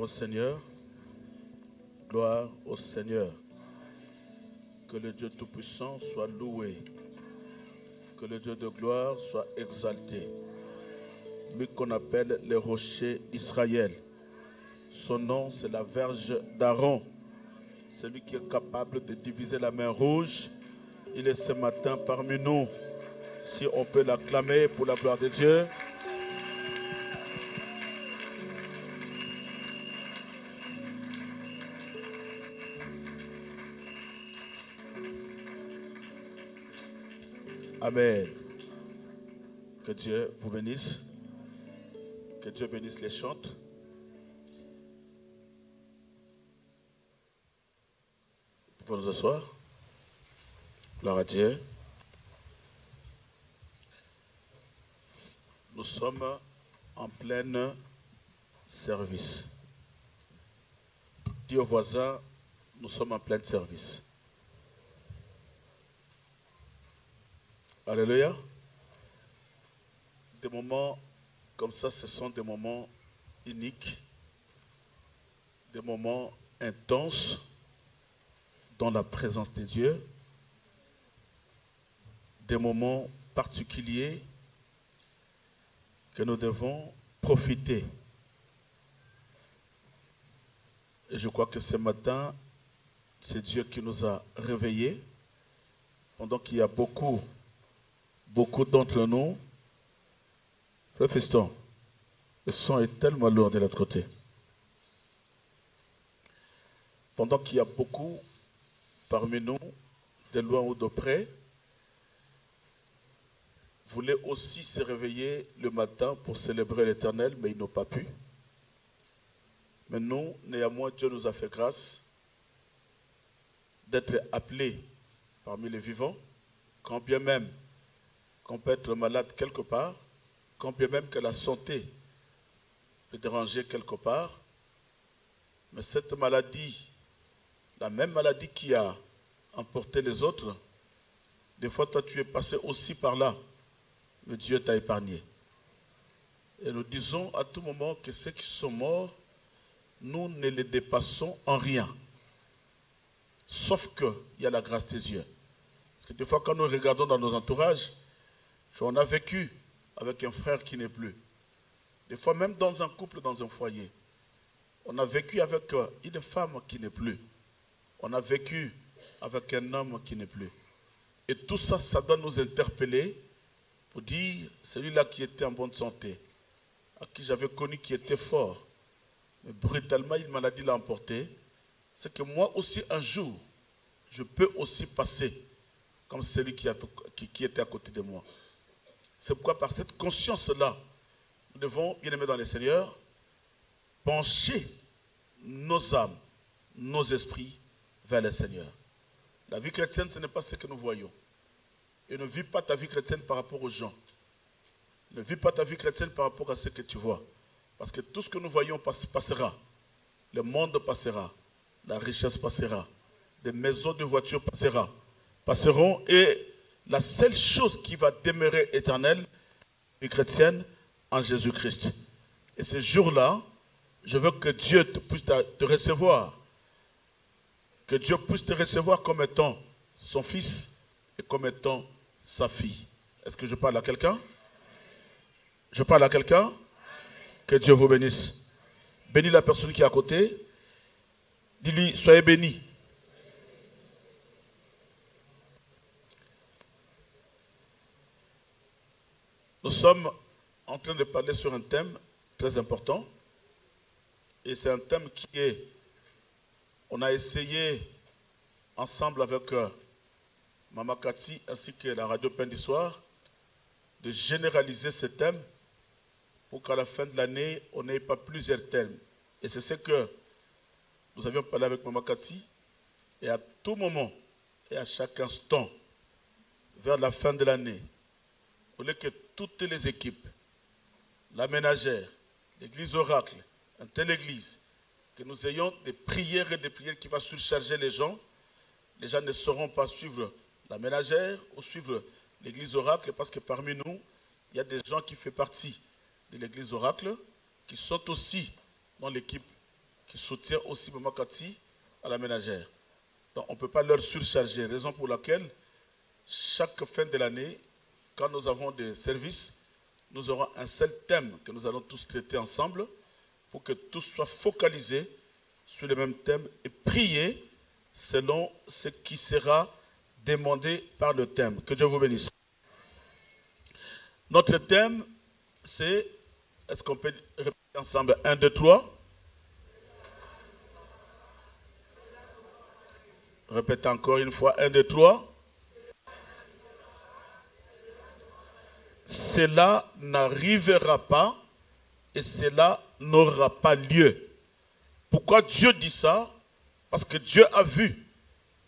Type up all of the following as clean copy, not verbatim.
Seigneur. Gloire au Seigneur. Que le Dieu Tout-Puissant soit loué. Que le Dieu de gloire soit exalté. Lui qu'on appelle le rocher d'Israël. Son nom, c'est la verge d'Aaron. Celui qui est capable de diviser la mer rouge. Il est ce matin parmi nous. Si on peut l'acclamer pour la gloire de Dieu. Amen. Que Dieu vous bénisse. Que Dieu bénisse les chantes. Vous pouvez nous asseoir. Gloire à Dieu. Nous sommes en plein service. Dis aux voisins, nous sommes en plein service. Alléluia. Des moments comme ça, ce sont des moments uniques, des moments intenses dans la présence de Dieu, des moments particuliers que nous devons profiter. Et je crois que ce matin, c'est Dieu qui nous a réveillés, pendant qu'il y a beaucoup d'entre nous. Frère Fiston, le son est tellement lourd de l'autre côté. Pendant qu'il y a beaucoup parmi nous, de loin ou de près, voulaient aussi se réveiller le matin pour célébrer l'Éternel, mais ils n'ont pas pu. Mais nous, néanmoins, Dieu nous a fait grâce d'être appelés parmi les vivants, quand bien même qu'on peut être malade quelque part, quand bien même que la santé peut déranger quelque part, mais cette maladie, la même maladie qui a emporté les autres, des fois toi tu es passé aussi par là, mais Dieu t'a épargné. Et nous disons à tout moment que ceux qui sont morts, nous ne les dépassons en rien. Sauf qu'il y a la grâce de Dieu. Parce que des fois quand nous regardons dans nos entourages, on a vécu avec un frère qui n'est plus. Des fois même dans un couple, dans un foyer. On a vécu avec une femme qui n'est plus. On a vécu avec un homme qui n'est plus. Et tout ça, ça doit nous interpeller pour dire, celui-là qui était en bonne santé, à qui j'avais connu qui était fort, mais brutalement une maladie l'a emporté, c'est que moi aussi un jour, je peux aussi passer comme celui qui était à côté de moi. C'est pourquoi par cette conscience-là, nous devons, bien aimés dans le Seigneur, pencher nos âmes, nos esprits vers le Seigneur. La vie chrétienne, ce n'est pas ce que nous voyons. Et ne vis pas ta vie chrétienne par rapport aux gens. Ne vis pas ta vie chrétienne par rapport à ce que tu vois. Parce que tout ce que nous voyons passera. Le monde passera. La richesse passera. Des maisons, de voitures passeront. Et la seule chose qui va demeurer éternelle, vie chrétienne, en Jésus-Christ. Et ce jour-là, je veux que Dieu puisse te recevoir. Que Dieu puisse te recevoir comme étant son fils et comme étant sa fille. Est-ce que je parle à quelqu'un? Je parle à quelqu'un? Que Dieu vous bénisse. Bénis la personne qui est à côté. Dis-lui, soyez bénis. Nous sommes en train de parler sur un thème très important. Et c'est un thème qui est, on a essayé ensemble avec Mama Cathy ainsi que la radio Pain du Soir de généraliser ce thème pour qu'à la fin de l'année, on n'ait pas plusieurs thèmes. Et c'est ce que nous avions parlé avec Mama Cathy. Et à tout moment et à chaque instant, vers la fin de l'année, au lieu que toutes les équipes, la ménagère, l'église oracle, une telle église, que nous ayons des prières et des prières qui vont surcharger les gens ne sauront pas suivre la ménagère ou suivre l'église oracle parce que parmi nous, il y a des gens qui font partie de l'église oracle qui sont aussi dans l'équipe qui soutient aussi Maman Cathy à la ménagère. Donc on ne peut pas leur surcharger, raison pour laquelle chaque fin de l'année, quand nous avons des services, nous aurons un seul thème que nous allons tous traiter ensemble pour que tous soient focalisés sur le même thème et prier selon ce qui sera demandé par le thème. Que Dieu vous bénisse. Notre thème, c'est, est-ce qu'on peut répéter ensemble 1, 2, 3? Répétez encore une fois, 1, 2, 3. Cela n'arrivera pas et cela n'aura pas lieu. Pourquoi Dieu dit ça? Parce que Dieu a vu,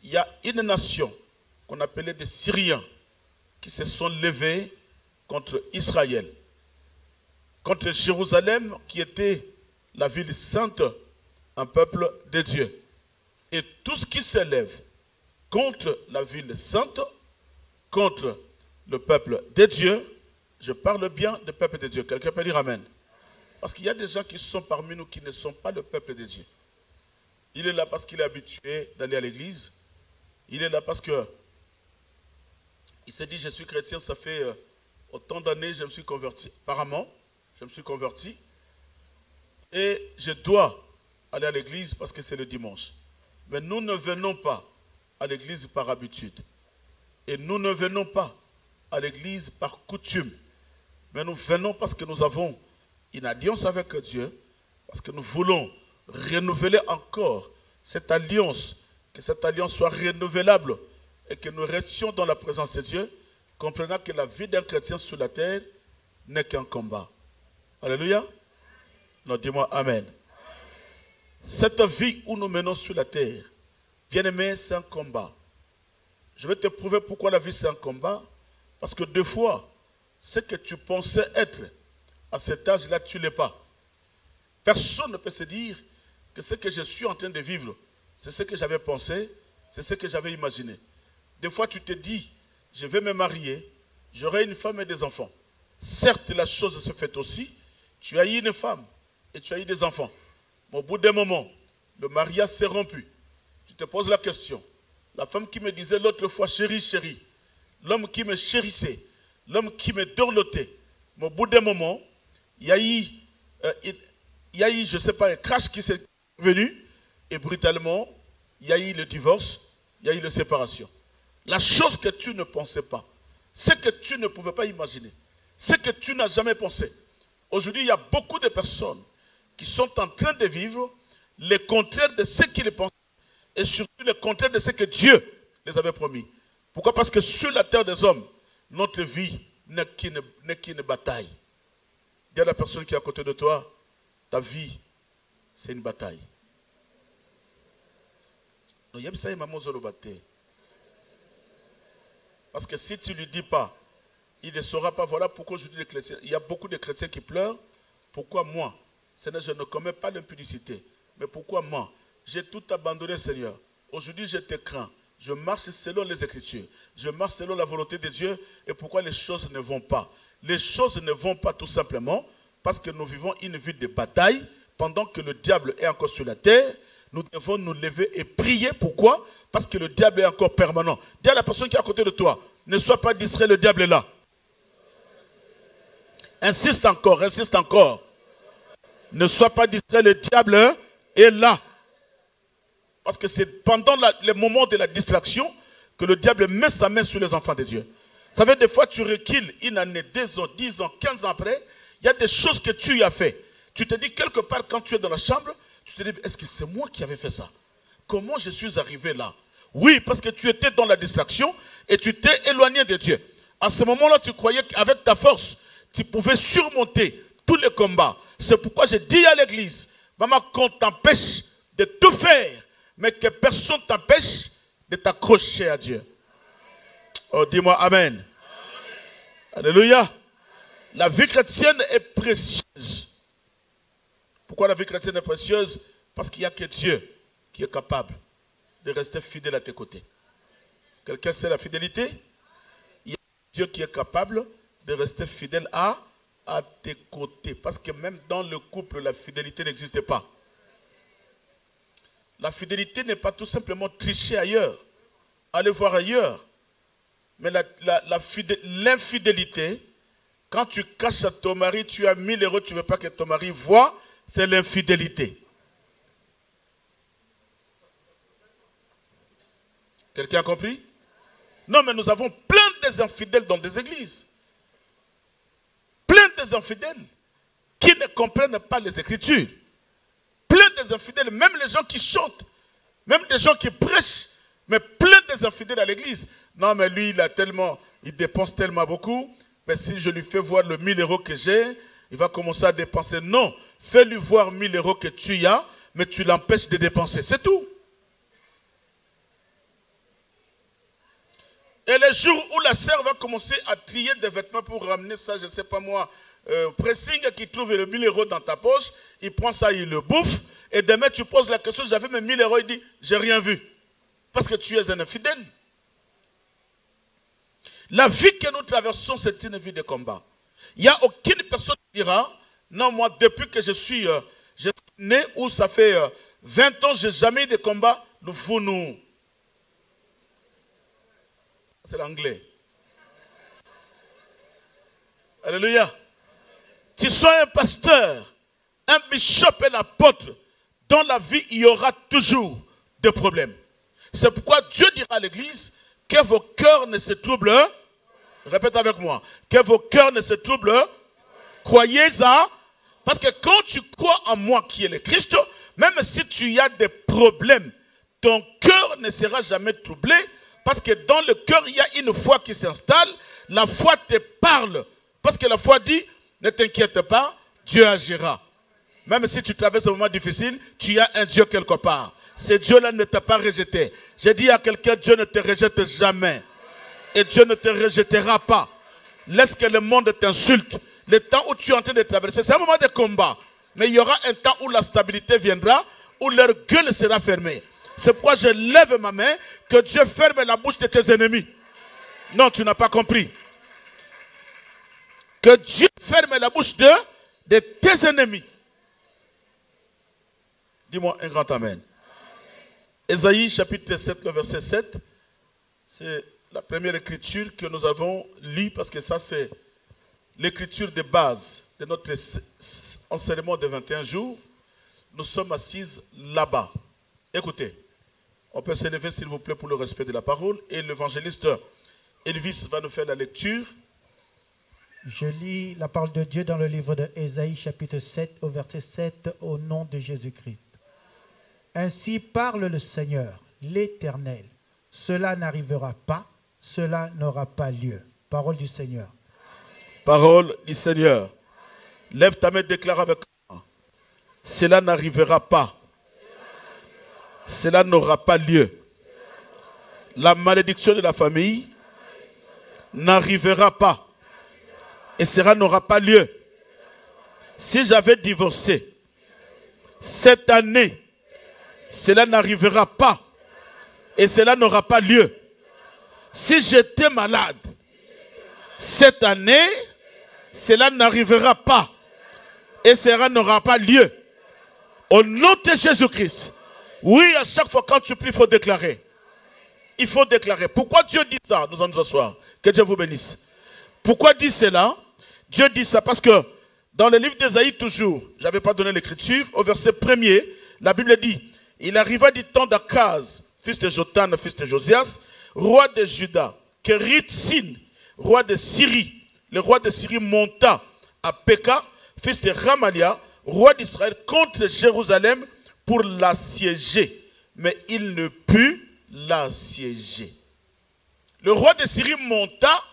il y a une nation qu'on appelait des Syriens qui se sont levés contre Israël, contre Jérusalem qui était la ville sainte, un peuple de Dieu. Et tout ce qui s'élève contre la ville sainte, contre le peuple de Dieu, je parle bien du peuple de Dieu. Quelqu'un peut dire Amen. Parce qu'il y a des gens qui sont parmi nous qui ne sont pas le peuple de Dieu. Il est là parce qu'il est habitué d'aller à l'église. Il est là parce que il s'est dit, je suis chrétien, ça fait autant d'années, je me suis converti. Apparemment, je me suis converti. Et je dois aller à l'église parce que c'est le dimanche. Mais nous ne venons pas à l'église par habitude. Et nous ne venons pas à l'église par coutume. Mais nous venons parce que nous avons une alliance avec Dieu. Parce que nous voulons renouveler encore cette alliance. Que cette alliance soit renouvelable. Et que nous restions dans la présence de Dieu. Comprenant que la vie d'un chrétien sur la terre n'est qu'un combat. Alléluia. Non, dis-moi Amen. Cette vie où nous menons sur la terre, bien-aimé, c'est un combat. Je vais te prouver pourquoi la vie c'est un combat. Parce que deux fois, ce que tu pensais être à cet âge-là, tu ne l'es pas. Personne ne peut se dire que ce que je suis en train de vivre, c'est ce que j'avais pensé, c'est ce que j'avais imaginé. Des fois, tu te dis, je vais me marier, j'aurai une femme et des enfants. Certes, la chose se fait aussi. Tu as eu une femme et tu as eu des enfants. Mais au bout d'un moment, le mariage s'est rompu. Tu te poses la question. La femme qui me disait l'autre fois, chérie, chérie, l'homme qui me chérissait, l'homme qui me dorlotait. Mais au bout d'un moment, il y a eu, je ne sais pas, un crash qui s'est venu et brutalement, il y a eu le divorce, il y a eu la séparation. La chose que tu ne pensais pas, ce que tu ne pouvais pas imaginer, ce que tu n'as jamais pensé. Aujourd'hui, il y a beaucoup de personnes qui sont en train de vivre le contraire de ce qu'ils pensaient et surtout le contraire de ce que Dieu les avait promis. Pourquoi? Parce que sur la terre des hommes, notre vie n'est qu'une bataille. Dis à la personne qui est à côté de toi, ta vie, c'est une bataille. Parce que si tu ne lui dis pas, il ne saura pas. Voilà pourquoi je dis les chrétiens. Il y a beaucoup de chrétiens qui pleurent. Pourquoi moi? Seigneur, je ne commets pas l'impudicité. Mais pourquoi moi? J'ai tout abandonné, Seigneur. Aujourd'hui, je te crains. Je marche selon les Écritures. Je marche selon la volonté de Dieu. Et pourquoi les choses ne vont pas? Les choses ne vont pas tout simplement parce que nous vivons une vie de bataille. Pendant que le diable est encore sur la terre, nous devons nous lever et prier. Pourquoi? Parce que le diable est encore permanent. Dis à la personne qui est à côté de toi, ne sois pas distrait, le diable est là. Insiste encore, insiste encore. Ne sois pas distrait, le diable est là. Parce que c'est pendant le moment de la distraction que le diable met sa main sur les enfants de Dieu. Vous savez, des fois, tu recules une année, 2 ans, 10 ans, 15 ans après, il y a des choses que tu y as fait. Tu te dis quelque part, quand tu es dans la chambre, tu te dis, est-ce que c'est moi qui avais fait ça? Comment je suis arrivé là? Oui, parce que tu étais dans la distraction et tu t'es éloigné de Dieu. À ce moment-là, tu croyais qu'avec ta force, tu pouvais surmonter tous les combats. C'est pourquoi je dis à l'église, maman, qu'on t'empêche de tout faire, mais que personne t'empêche de t'accrocher à Dieu. Oh, dis-moi Amen. Amen. Alléluia. La vie chrétienne est précieuse. Pourquoi la vie chrétienne est précieuse? Parce qu'il n'y a que Dieu qui est capable de rester fidèle à tes côtés. Quelqu'un sait la fidélité? Il y a Dieu qui est capable de rester fidèle à tes côtés. Parce que même dans le couple, la fidélité n'existe pas. La fidélité n'est pas tout simplement tricher ailleurs, aller voir ailleurs. Mais l'infidélité, quand tu caches à ton mari, tu as 1000 euros, tu ne veux pas que ton mari voie, c'est l'infidélité. Quelqu'un a compris? Non, mais nous avons plein des infidèles dans des églises. Plein des infidèles qui ne comprennent pas les Écritures. Plein des infidèles, même les gens qui chantent, même des gens qui prêchent, mais plein des infidèles à l'église. Non, mais lui, il dépense tellement beaucoup. Mais si je lui fais voir le 1000 euros que j'ai, il va commencer à dépenser. Non, fais-lui voir 1000 euros que tu as, mais tu l'empêches de dépenser. C'est tout. Et les jours où la sœur va commencer à trier des vêtements pour ramener ça, je ne sais pas moi, pressing qui trouve le 1000 euros dans ta poche, il prend ça, il le bouffe, et demain tu poses la question, j'avais mes 1000 euros, il dit, j'ai rien vu. Parce que tu es un infidèle. La vie que nous traversons, c'est une vie de combat. Il n'y a aucune personne qui dira, non, moi, depuis que je suis né, où ça fait 20 ans, je n'ai jamais eu de combat, nous. C'est l'anglais. Alléluia. Tu sois un pasteur, un bishop et l'apôtre, dans la vie, il y aura toujours des problèmes. C'est pourquoi Dieu dira à l'église que vos cœurs ne se troublent. Répète avec moi. Que vos cœurs ne se troublent. Croyez à. Parce que quand tu crois en moi qui est le Christ, même si tu as des problèmes, ton cœur ne sera jamais troublé. Parce que dans le cœur, il y a une foi qui s'installe. La foi te parle. Parce que la foi dit, ne t'inquiète pas, Dieu agira. Même si tu traverses un moment difficile, tu as un Dieu quelque part. Ce Dieu-là ne t'a pas rejeté. J'ai dit à quelqu'un, Dieu ne te rejette jamais. Et Dieu ne te rejettera pas. Laisse que le monde t'insulte. Le temps où tu es en train de traverser, c'est un moment de combat. Mais il y aura un temps où la stabilité viendra, où leur gueule sera fermée. C'est pourquoi je lève ma main, que Dieu ferme la bouche de tes ennemis. Non, tu n'as pas compris. Que Dieu ferme la bouche de tes ennemis. Dis-moi un grand amen. Ésaïe chapitre 7, le verset 7, c'est la première écriture que nous avons lue, parce que ça c'est l'écriture de base de notre enseignement de 21 jours. Nous sommes assises là-bas. Écoutez, on peut s'élever s'il vous plaît pour le respect de la parole, et l'évangéliste Elvis va nous faire la lecture. Je lis la parole de Dieu dans le livre de Ésaïe chapitre 7 au verset 7 au nom de Jésus-Christ. Ainsi parle le Seigneur, l'Éternel. Cela n'arrivera pas, cela n'aura pas lieu. Parole du Seigneur. Parole du Seigneur. Lève ta main, déclare avec moi. Cela n'arrivera pas. Cela n'aura pas lieu. La malédiction de la famille n'arrivera pas. Et cela n'aura pas lieu. Si j'avais divorcé cette année, cela n'arrivera pas. Et cela n'aura pas lieu. Si j'étais malade cette année, cela n'arrivera pas. Et cela n'aura pas lieu. Au nom de Jésus-Christ. Oui, à chaque fois quand tu pries, il faut déclarer. Il faut déclarer. Pourquoi Dieu dit ça? Nous allons nous asseoir. Que Dieu vous bénisse. Pourquoi dit cela? Dieu dit ça parce que dans le livre d'Ésaïe toujours, je n'avais pas donné l'écriture, au verset 1er, la Bible dit, il arriva du temps d'Akaz, fils de Jotham, fils de Josias, roi de Juda, que Ritsin, roi de Syrie, le roi de Syrie monta à Peka, fils de Ramalia, roi d'Israël, contre Jérusalem pour l'assiéger. Mais il ne put l'assiéger. Le roi de Syrie monta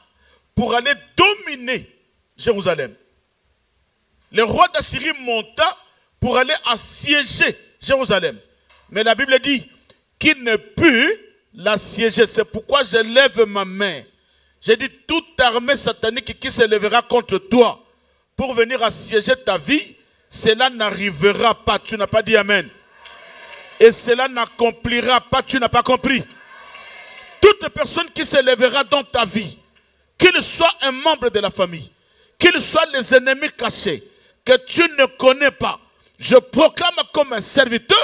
pour aller dominer Jérusalem. Le roi d'Assyrie monta pour aller assiéger Jérusalem. Mais la Bible dit qu'il ne put l'assiéger. C'est pourquoi je lève ma main. J'ai dit toute armée satanique qui se lèvera contre toi pour venir assiéger ta vie, cela n'arrivera pas. Tu n'as pas dit amen. Et cela n'accomplira pas. Tu n'as pas compris. Toute personne qui se lèvera dans ta vie, qu'il soit un membre de la famille, qu'ils soient les ennemis cachés, que tu ne connais pas, je proclame comme un serviteur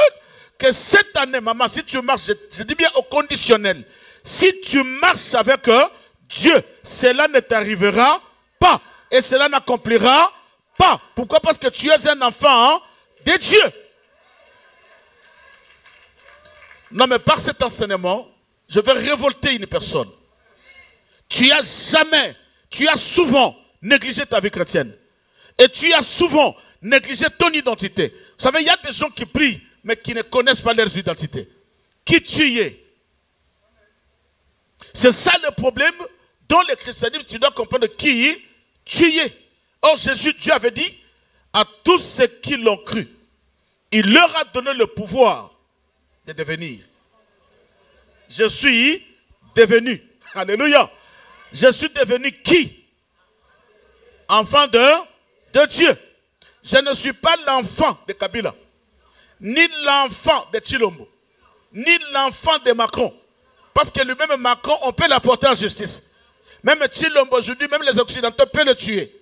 que cette année, maman, si tu marches, je dis bien au conditionnel, si tu marches avec Dieu, cela ne t'arrivera pas. Et cela n'accomplira pas. Pourquoi? Parce que tu es un enfant de Dieu. Non, mais par cet enseignement, je vais révolter une personne. Tu as souvent négligé ta vie chrétienne. Et tu as souvent négligé ton identité. Vous savez, il y a des gens qui prient, mais qui ne connaissent pas leurs identités. Qui tu es? C'est ça le problème. Dans le christianisme, tu dois comprendre qui tu es. Or, Jésus, Dieu avait dit à tous ceux qui l'ont cru, il leur a donné le pouvoir de devenir. Je suis devenu. Alléluia. Je suis devenu qui? Enfant de Dieu. Je ne suis pas l'enfant de Kabila, ni l'enfant de Chilombo, ni l'enfant de Macron. Parce que lui-même Macron, on peut l'apporter en justice. Même Chilombo, aujourd'hui, même les Occidentaux peuvent le tuer.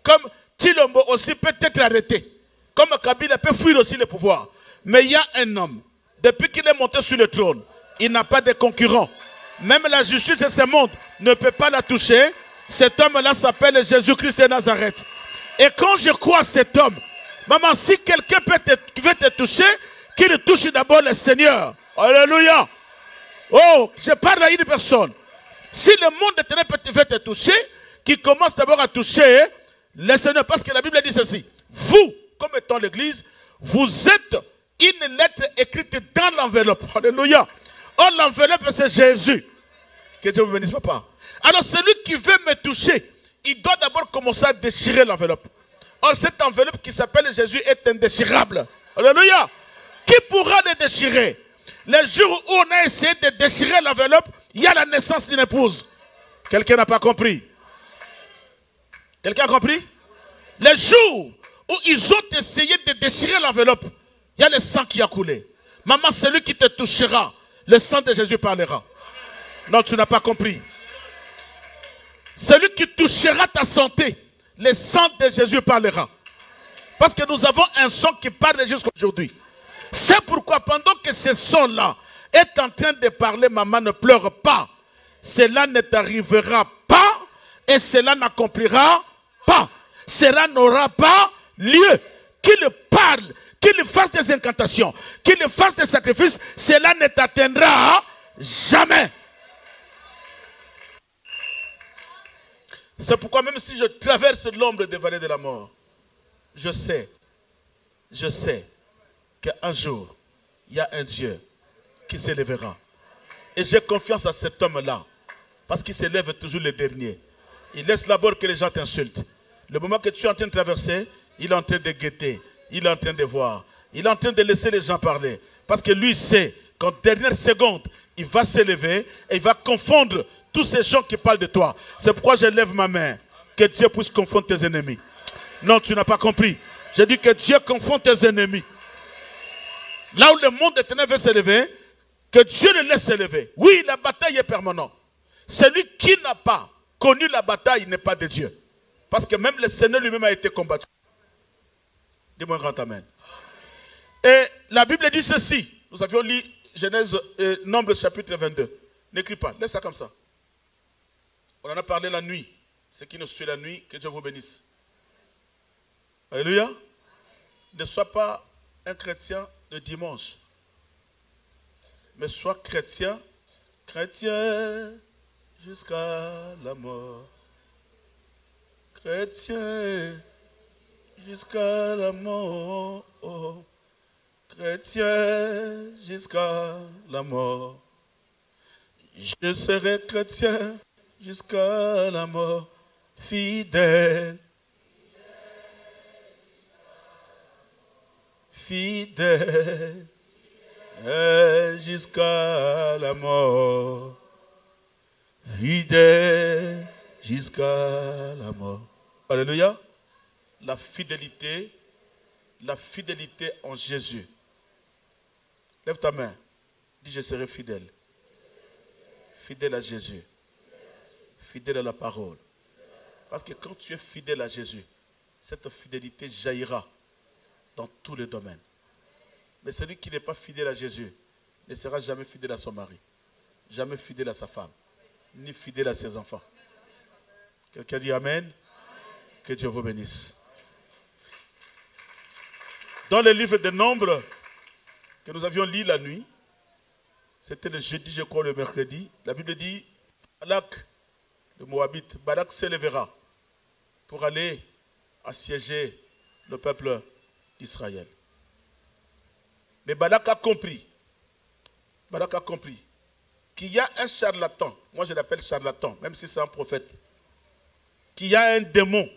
Comme Chilombo aussi peut être arrêté. Comme Kabila peut fuir aussi le pouvoir. Mais il y a un homme, depuis qu'il est monté sur le trône, il n'a pas de concurrent. Même la justice de ce monde ne peut pas la toucher. Cet homme-là s'appelle Jésus-Christ de Nazareth. Et quand je crois à cet homme, maman, si quelqu'un veut te toucher, qu'il touche d'abord le Seigneur. Alléluia. Oh, je parle à une personne. Si le monde de ténèbres veut te toucher, qu'il commence d'abord à toucher le Seigneur. Parce que la Bible dit ceci. Vous, comme étant l'église, vous êtes une lettre écrite dans l'enveloppe. Alléluia. Or, l'enveloppe, c'est Jésus. Que Dieu vous bénisse, papa. Alors, celui qui veut me toucher, il doit d'abord commencer à déchirer l'enveloppe. Or, cette enveloppe qui s'appelle Jésus est indéchirable. Alléluia. Qui pourra le déchirer? Le jour où on a essayé de déchirer l'enveloppe, il y a la naissance d'une épouse. Quelqu'un n'a pas compris? Quelqu'un a compris? Le jour où ils ont essayé de déchirer l'enveloppe, il y a le sang qui a coulé. Maman, celui qui te touchera, le sang de Jésus parlera. Non, tu n'as pas compris. Celui qui touchera ta santé, le sang de Jésus parlera. Parce que nous avons un son qui parle jusqu'à aujourd'hui. C'est pourquoi pendant que ce son-là est en train de parler, maman, ne pleure pas. Cela ne t'arrivera pas et cela n'accomplira pas. Cela n'aura pas lieu. Qu'il parle, qu'il fasse des incantations, qu'il fasse des sacrifices, cela ne t'atteindra jamais. C'est pourquoi même si je traverse l'ombre des vallées de la mort, je sais qu'un jour, il y a un Dieu qui s'élèvera. Et j'ai confiance à cet homme-là, parce qu'il s'élève toujours le dernier. Il laisse d'abord que les gens t'insultent. Le moment que tu es en train de traverser, il est en train de guetter, il est en train de voir, il est en train de laisser les gens parler. Parce que lui sait qu'en dernière seconde, il va s'élever et il va confondre tous ces gens qui parlent de toi. C'est pourquoi je lève ma main. Que Dieu puisse confondre tes ennemis. Non, tu n'as pas compris. Je dis que Dieu confond tes ennemis. Là où le monde des ténèbres veut s'élever, que Dieu le laisse s'élever. Oui, la bataille est permanente. Celui qui n'a pas connu la bataille n'est pas de Dieu. Parce que même le Seigneur lui-même a été combattu. Dis-moi un grand amen. Et la Bible dit ceci. Nous avions lu Genèse, Nombre chapitre 22. N'écris pas, laisse ça comme ça. On en a parlé la nuit. Ce qui nous suit la nuit, que Dieu vous bénisse. Alléluia. Ne sois pas un chrétien de dimanche. Mais sois chrétien jusqu'à la mort. Chrétien jusqu'à la mort. Oh. Chrétien jusqu'à la mort. Je serai chrétien jusqu'à la mort. Fidèle. Fidèle. Jusqu'à la mort. Fidèle jusqu'à la mort. Alléluia. La fidélité en Jésus. Lève ta main. Dis, je serai fidèle. Fidèle à Jésus. Fidèle à la parole. Parce que quand tu es fidèle à Jésus, cette fidélité jaillira dans tous les domaines. Mais celui qui n'est pas fidèle à Jésus ne sera jamais fidèle à son mari, jamais fidèle à sa femme, ni fidèle à ses enfants. Quelqu'un dit Amen? Que Dieu vous bénisse. Dans le livre des Nombres que nous avions lu la nuit, c'était le jeudi, je crois, le mercredi, la Bible dit, Balak, le Moabite, Balak s'élèvera pour aller assiéger le peuple d'Israël. Mais Balak a compris qu'il y a un charlatan, moi je l'appelle charlatan, même si c'est un prophète, qu'il y a un démon,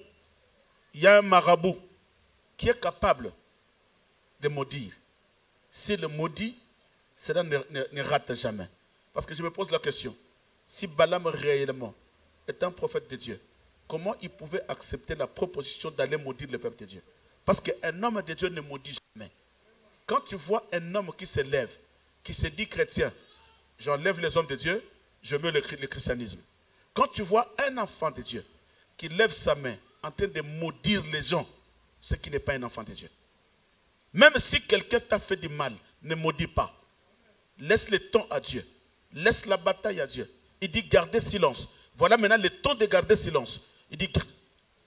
il y a un marabout qui est capable de maudire. S'il le maudit, cela ne rate jamais. Parce que je me pose la question, si Balaam réellement est un prophète de Dieu, comment il pouvait accepter la proposition d'aller maudire le peuple de Dieu? Parce qu'un homme de Dieu ne maudit jamais. Quand tu vois un homme qui se lève, qui se dit chrétien, j'enlève les hommes de Dieu, je mets le christianisme. Quand tu vois un enfant de Dieu qui lève sa main en train de maudire les gens, c'est qu'il n'est pas un enfant de Dieu. Même si quelqu'un t'a fait du mal, ne maudis pas. Laisse le temps à Dieu. Laisse la bataille à Dieu. Il dit gardez silence. Voilà maintenant le temps de garder silence. Il dit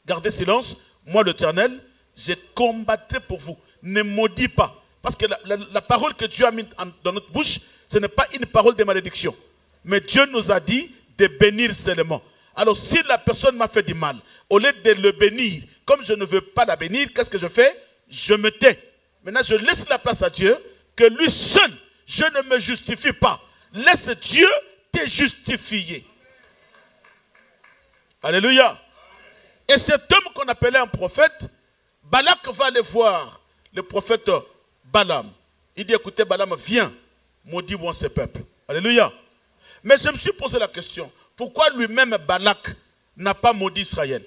gardez silence. Moi l'Éternel, je combattrai pour vous. Ne maudis pas. Parce que la parole que Dieu a mise dans notre bouche, ce n'est pas une parole de malédiction. Mais Dieu nous a dit de bénir seulement. Alors si la personne m'a fait du mal, au lieu de le bénir, comme je ne veux pas la bénir, qu'est-ce que je fais? Je me tais. Maintenant je laisse la place à Dieu, que lui seul, je ne me justifie pas. Laisse Dieu te justifier. Alléluia. Et cet homme qu'on appelait un prophète, Balak va aller voir le prophète Balaam. Il dit, écoutez Balaam, viens, maudis-moi ce peuple. Alléluia. Mais je me suis posé la question, pourquoi lui-même Balak n'a pas maudit Israël?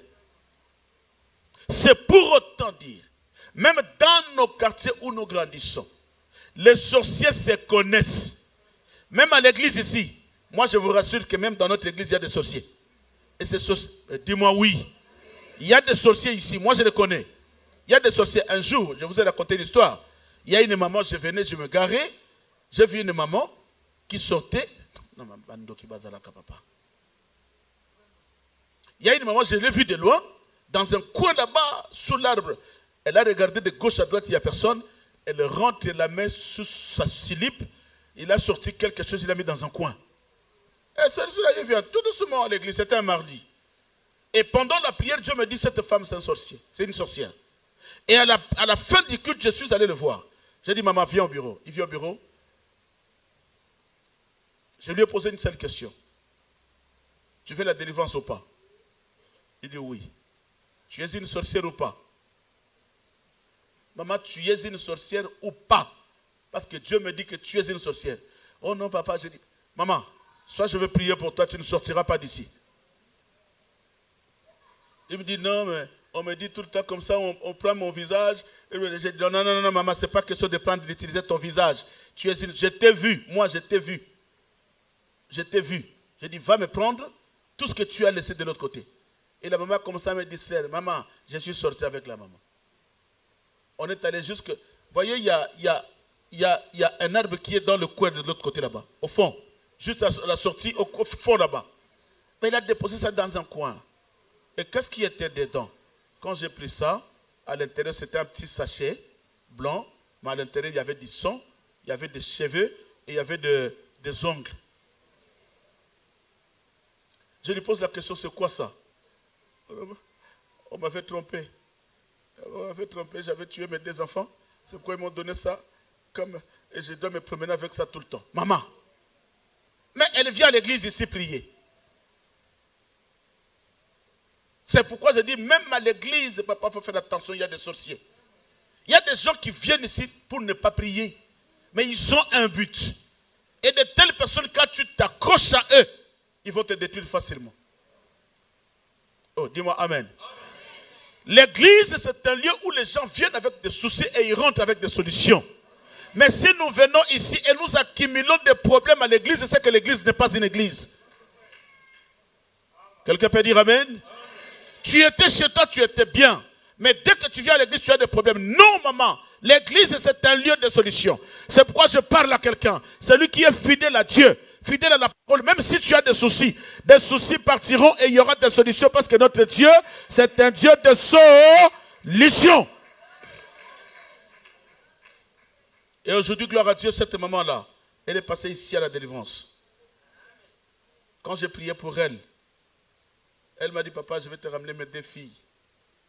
C'est pour autant dire, même dans nos quartiers où nous grandissons, les sorciers se connaissent. Même à l'église ici, moi je vous rassure que même dans notre église, il y a des sorciers. Et ces sorciers, dis-moi oui. Il y a des sorciers ici, moi je les connais. Il y a des sorciers. Un jour, je vous ai raconté l'histoire. Il y a une maman, je venais, je me garais. J'ai vu une maman qui sortait. Non, il y a une maman, je l'ai vue de loin, dans un coin là-bas, sous l'arbre. Elle a regardé de gauche à droite, il n'y a personne. Elle rentre la main sous sa slip. Il a sorti quelque chose, il l'a mis dans un coin. Et celle-là, vient tout doucement à l'église, c'était un mardi. Et pendant la prière, Dieu me dit, cette femme, c'est un sorcier. C'est une sorcière. Et à la fin du culte, je suis allé le voir. J'ai dit, maman, viens au bureau. Il vient au bureau. Je lui ai posé une seule question. Tu veux la délivrance ou pas? Il dit oui. Tu es une sorcière ou pas? Maman, tu es une sorcière ou pas? Parce que Dieu me dit que tu es une sorcière. Oh non, papa, j'ai dit, maman, soit je veux prier pour toi, tu ne sortiras pas d'ici. Il me dit, non, mais on me dit tout le temps comme ça, on prend mon visage. J'ai dit, non, maman, ce n'est pas question de prendre, d'utiliser ton visage. Je t'ai vu, moi je t'ai vu. Je t'ai vu. J'ai dit, va me prendre tout ce que tu as laissé de l'autre côté. Et la maman commençait à me distraire. Maman, je suis sorti avec la maman. On est allé jusque... Vous voyez, il y a un arbre qui est dans le coin de l'autre côté là-bas. Au fond. Juste à la sortie, au fond là-bas. Mais il a déposé ça dans un coin. Et qu'est-ce qui était dedans? Quand j'ai pris ça, à l'intérieur, c'était un petit sachet blanc. Mais à l'intérieur, il y avait du sang, il y avait des cheveux et il y avait des ongles. Je lui pose la question, c'est quoi ça? On m'avait trompé. On m'avait trompé, j'avais tué mes 2 enfants. C'est pourquoi ils m'ont donné ça. Et je dois me promener avec ça tout le temps. Maman. Mais elle vient à l'église ici prier. C'est pourquoi je dis, même à l'église, papa, il faut faire attention, il y a des sorciers. Il y a des gens qui viennent ici pour ne pas prier. Mais ils ont un but. Et de telles personnes, quand tu t'accroches à eux, ils vont te détruire facilement. Oh, dis-moi amen. L'église, c'est un lieu où les gens viennent avec des soucis et ils rentrent avec des solutions. Mais si nous venons ici et nous accumulons des problèmes à l'église, c'est que l'église n'est pas une église. Quelqu'un peut dire amen? Tu étais chez toi, tu étais bien. Mais dès que tu viens à l'église, tu as des problèmes. Non, maman, L'église, c'est un lieu de solution. C'est pourquoi je parle à quelqu'un. Celui qui est fidèle à Dieu, fidèle à la parole, même si tu as des soucis partiront et il y aura des solutions parce que notre Dieu, c'est un Dieu de solution. Et aujourd'hui, gloire à Dieu, cette maman-là, elle est passée ici à la délivrance. Quand j'ai prié pour elle, elle m'a dit, papa, je vais te ramener mes 2 filles.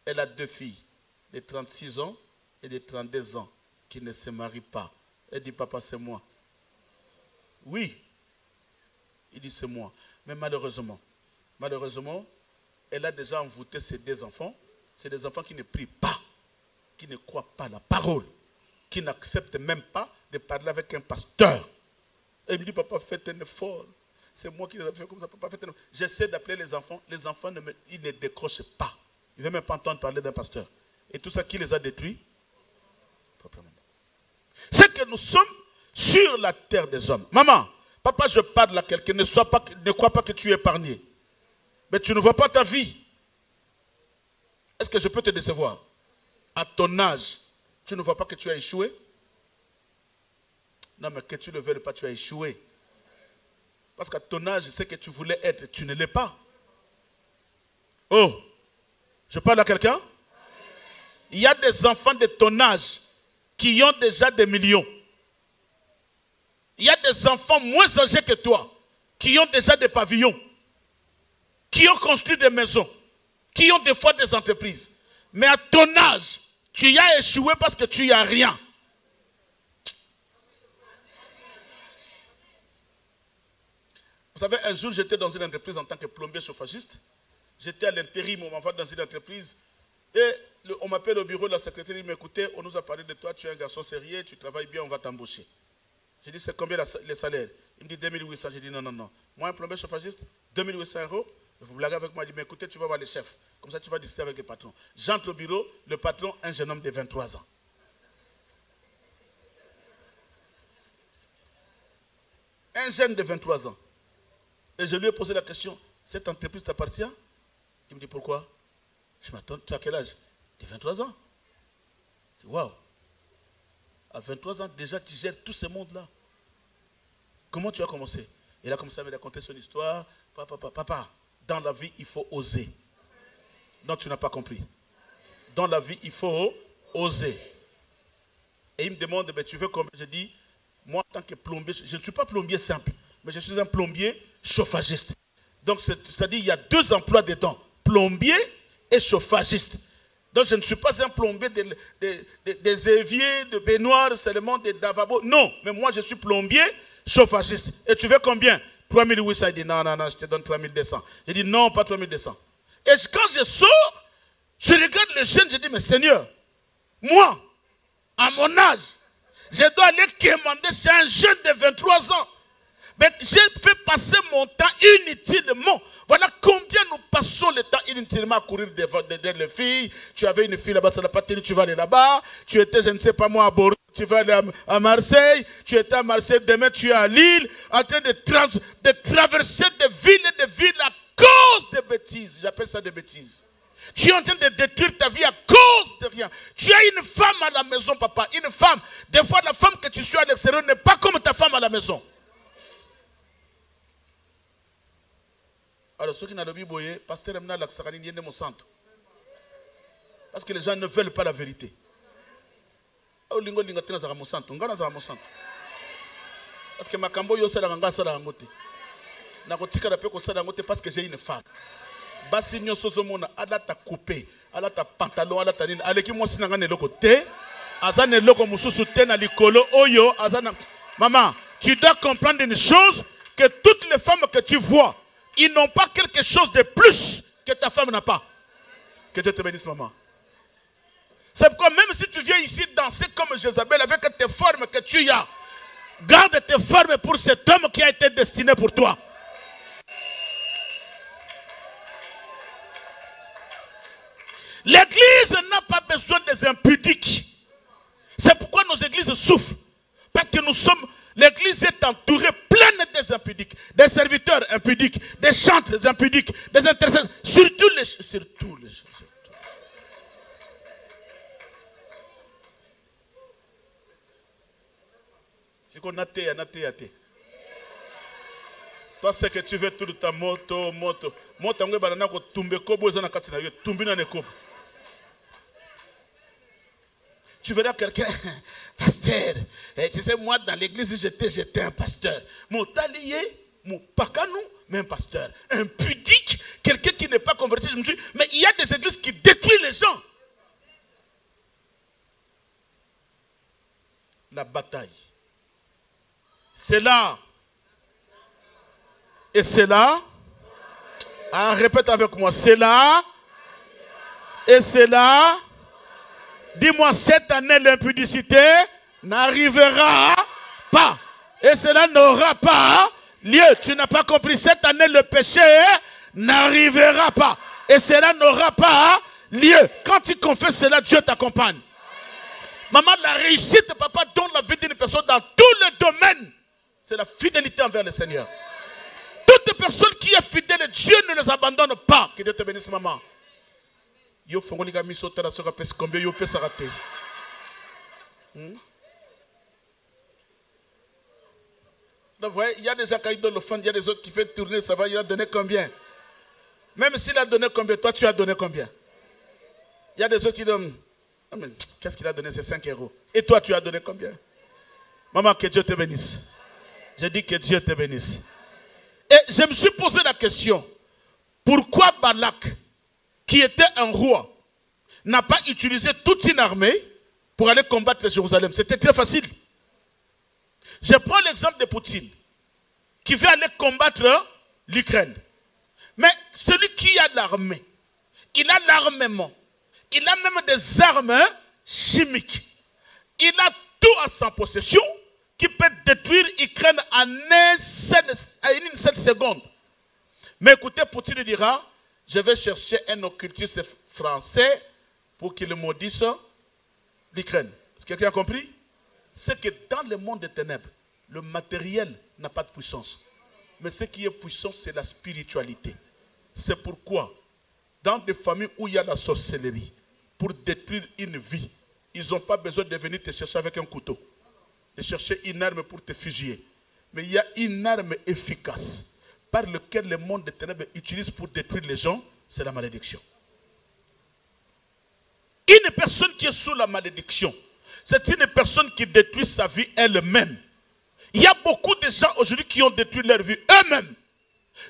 Elle a 2 filles, de 36 ans et de 32 ans, qui ne se marient pas. Elle dit, papa, c'est moi. Oui. Il dit, c'est moi. Mais malheureusement, elle a déjà envoûté ses 2 enfants. C'est des enfants qui ne prient pas, qui ne croient pas à la parole, qui n'acceptent même pas de parler avec un pasteur. Elle me dit, papa, faites un effort. C'est moi qui les ai fait comme ça, papa, faites un effort. J'essaie d'appeler les enfants ils ne décrochent pas. Ils ne veulent même pas entendre parler d'un pasteur. Et tout ça, qui les a détruits? C'est que nous sommes sur la terre des hommes. Maman, papa, je parle à quelqu'un, ne crois pas que tu es épargné. Mais tu ne vois pas ta vie. Est-ce que je peux te décevoir? À ton âge, tu ne vois pas que tu as échoué? Non, mais que tu ne le veuilles pas, tu as échoué. Parce qu'à ton âge, ce que tu voulais être, tu ne l'es pas. Oh, je parle à quelqu'un? Il y a des enfants de ton âge qui ont déjà des millions. Il y a des enfants moins âgés que toi qui ont déjà des pavillons, qui ont construit des maisons, qui ont des fois des entreprises. Mais à ton âge, tu as échoué parce que tu n'as rien. Vous savez, un jour, j'étais dans une entreprise en tant que plombier chauffagiste. J'étais à l'intérim, on m'envoie dans une entreprise. Et on m'appelle au bureau, la secrétaire dit, écoutez, on nous a parlé de toi, tu es un garçon sérieux, tu travailles bien, on va t'embaucher. J'ai dit, c'est combien les salaires? Il me dit 2800. J'ai dit, non. Moi, un plombier chauffagiste, 2800 €. Vous blaguez avec moi, il dit, mais écoutez, tu vas voir les chefs. Comme ça, tu vas discuter avec les patrons. J'entre au bureau, le patron, un jeune homme de 23 ans. Un jeune de 23 ans. Et je lui ai posé la question, cette entreprise t'appartient? Il me dit, pourquoi? Je m'attends, tu as quel âge? De 23 ans. Je dis, waouh. À 23 ans, déjà, tu gères tout ce monde-là. Comment tu as commencé? Il a commencé à me raconter son histoire. Papa, dans la vie, il faut oser. Non, tu n'as pas compris. Dans la vie, il faut oser. Et il me demande, mais tu veux combien? Je dis, moi, en tant que plombier, je ne suis pas plombier simple, mais je suis un plombier chauffagiste. Donc, c'est-à-dire, il y a 2 emplois dedans. Plombier et chauffagiste. Donc, je ne suis pas un plombier des éviers, de baignoires, seulement des lavabos. Non, mais moi, je suis plombier, chauffagiste. Et tu veux combien? 3800. Il dit, non, je te donne 3200. J'ai dit, non, pas 3200. Et quand je sors, je regarde le jeune, je dis, mais Seigneur, moi, à mon âge, je dois aller commander chez un jeune de 23 ans. Mais j'ai fait passer mon temps inutilement. Voilà combien nous passons le temps inutilement à courir derrière les filles. Tu avais une fille là-bas, ça n'a pas tenu, tu vas aller là-bas. Tu étais, je ne sais pas moi, à Bordeaux, tu vas aller à Marseille. Tu étais à Marseille, demain tu es à Lille, en train de traverser des villes à cause de bêtises. J'appelle ça des bêtises. Tu es en train de détruire ta vie à cause de rien. Tu as une femme à la maison, papa. Une femme. Des fois, la femme que tu suis à l'extérieur n'est pas comme ta femme à la maison. Alors, ceux qui n'ont pas vu, pasteur Emna Laksarani n'est mon centre. Parce que les gens ne veulent pas la vérité. Parce que ma cambo yo sala nganga sala ngote. Na kotika la pe ko sala ngote parce que j'ai une femme. Basi nyo sozo mona ala ta coupé, ala ta pantalon, ala ta nini. Aleki mo sinanga ne loko te. Azane loko mususu te na likolo oyo azana. Maman, tu dois comprendre une chose, que toutes les femmes que tu vois, ils n'ont pas quelque chose de plus que ta femme n'a pas. Que Dieu te bénisse, maman. C'est pourquoi même si tu viens ici danser comme Jézabel avec tes formes que tu as, garde tes formes pour cet homme qui a été destiné pour toi. L'église n'a pas besoin des impudiques. C'est pourquoi nos églises souffrent. Parce que l'église est entourée pleine des impudiques, des serviteurs impudiques, des chantres impudiques, des intercesseurs, surtout les Toi, c'est que tu veux tout ta moto. Tu verras quelqu'un, pasteur, tu sais, moi dans l'église j'étais un pasteur. Mon talier, mon pacanou, mais un pasteur. Un pudique, quelqu'un qui n'est pas converti. Je me suis dit, mais il y a des églises qui détruisent les gens. La bataille. C'est là. Et c'est là. Ah, répète avec moi. C'est là. Et c'est là. Dis-moi, cette année, l'impudicité n'arrivera pas. Et cela n'aura pas lieu. Tu n'as pas compris. Cette année, le péché n'arrivera pas. Et cela n'aura pas lieu. Quand tu confesses cela, Dieu t'accompagne. Maman, la réussite, papa, donne la vie d'une personne dans tous les domaines. C'est la fidélité envers le Seigneur. Toute personne qui est fidèle, Dieu ne les abandonne pas. Que Dieu te bénisse, maman. Yo fongo liga miso tara soka pes combien yo pes raté. Donc vous voyez, il y a des gens qui donnent l'offrande, il y a des autres qui font tourner, ça va, il a donné combien? Même s'il a donné combien, toi tu as donné combien? Il y a des autres qui donnent, ah, mais qu'est-ce qu'il a donné? C'est 5 €. Et toi tu as donné combien? Maman, que Dieu te bénisse. J'ai dit que Dieu te bénisse. Et je me suis posé la question, pourquoi Balak, qui était un roi, n'a pas utilisé toute une armée pour aller combattre Jérusalem? C'était très facile. Je prends l'exemple de Poutine, qui veut aller combattre l'Ukraine. Mais celui qui a l'armée, il a l'armement, il a même des armes chimiques. Il a tout à sa possession qui peut détruire l'Ukraine en une seule seconde. Mais écoutez, Poutine dira, je vais chercher un occultiste français pour qu'il maudisse l'Ukraine. Est-ce que quelqu'un a compris? C'est que dans le monde des ténèbres, le matériel n'a pas de puissance. Mais ce qui est puissant, c'est la spiritualité. C'est pourquoi, dans des familles où il y a la sorcellerie, pour détruire une vie, ils n'ont pas besoin de venir te chercher avec un couteau, de chercher une arme pour te fusiller. Mais il y a une arme efficace par laquelle le monde des ténèbres utilise pour détruire les gens, c'est la malédiction. Une personne qui est sous la malédiction, c'est une personne qui détruit sa vie elle-même. Il y a beaucoup de gens aujourd'hui qui ont détruit leur vie eux-mêmes.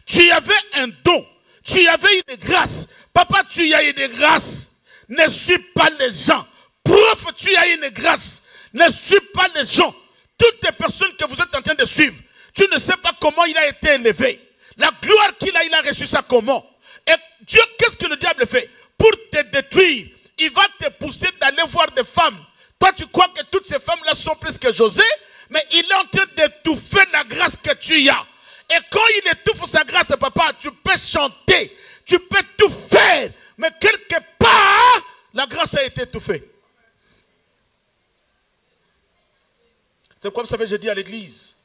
Tu avais un don, tu avais une grâce. Papa, tu as une grâce. Ne suis pas les gens. Prof, tu as une grâce. Ne suis pas les gens. Toutes les personnes que vous êtes en train de suivre, tu ne sais pas comment il a été élevé. La gloire qu'il a, il a reçu ça comment? Et Dieu, qu'est-ce que le diable fait? Pour te détruire, il va te pousser d'aller voir des femmes. Toi, tu crois que toutes ces femmes-là sont plus que José, mais il est en train d'étouffer la grâce que tu as. Et quand il étouffe sa grâce, papa, tu peux chanter, tu peux tout faire, mais quelque part, la grâce a été étouffée. C'est pourquoi, vous savez, je dis à l'église,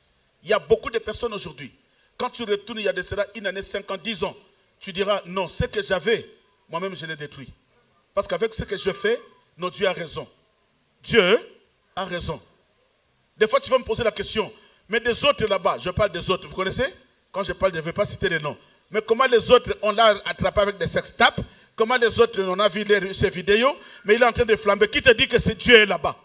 il y a beaucoup de personnes aujourd'hui. Quand tu retournes, il y a de cela une année, 5 ans, 10 ans, tu diras, non, ce que j'avais, moi-même, je l'ai détruit. Parce qu'avec ce que je fais, non, Dieu a raison. Dieu a raison. Des fois, tu vas me poser la question, mais des autres là-bas, je parle des autres, vous connaissez? Quand je parle, je ne vais pas citer les noms. Mais comment les autres, on l'a attrapé avec des sextapes? Comment les autres, on a vu ces vidéos, mais il est en train de flamber. Qui te dit que c'est Dieu là-bas?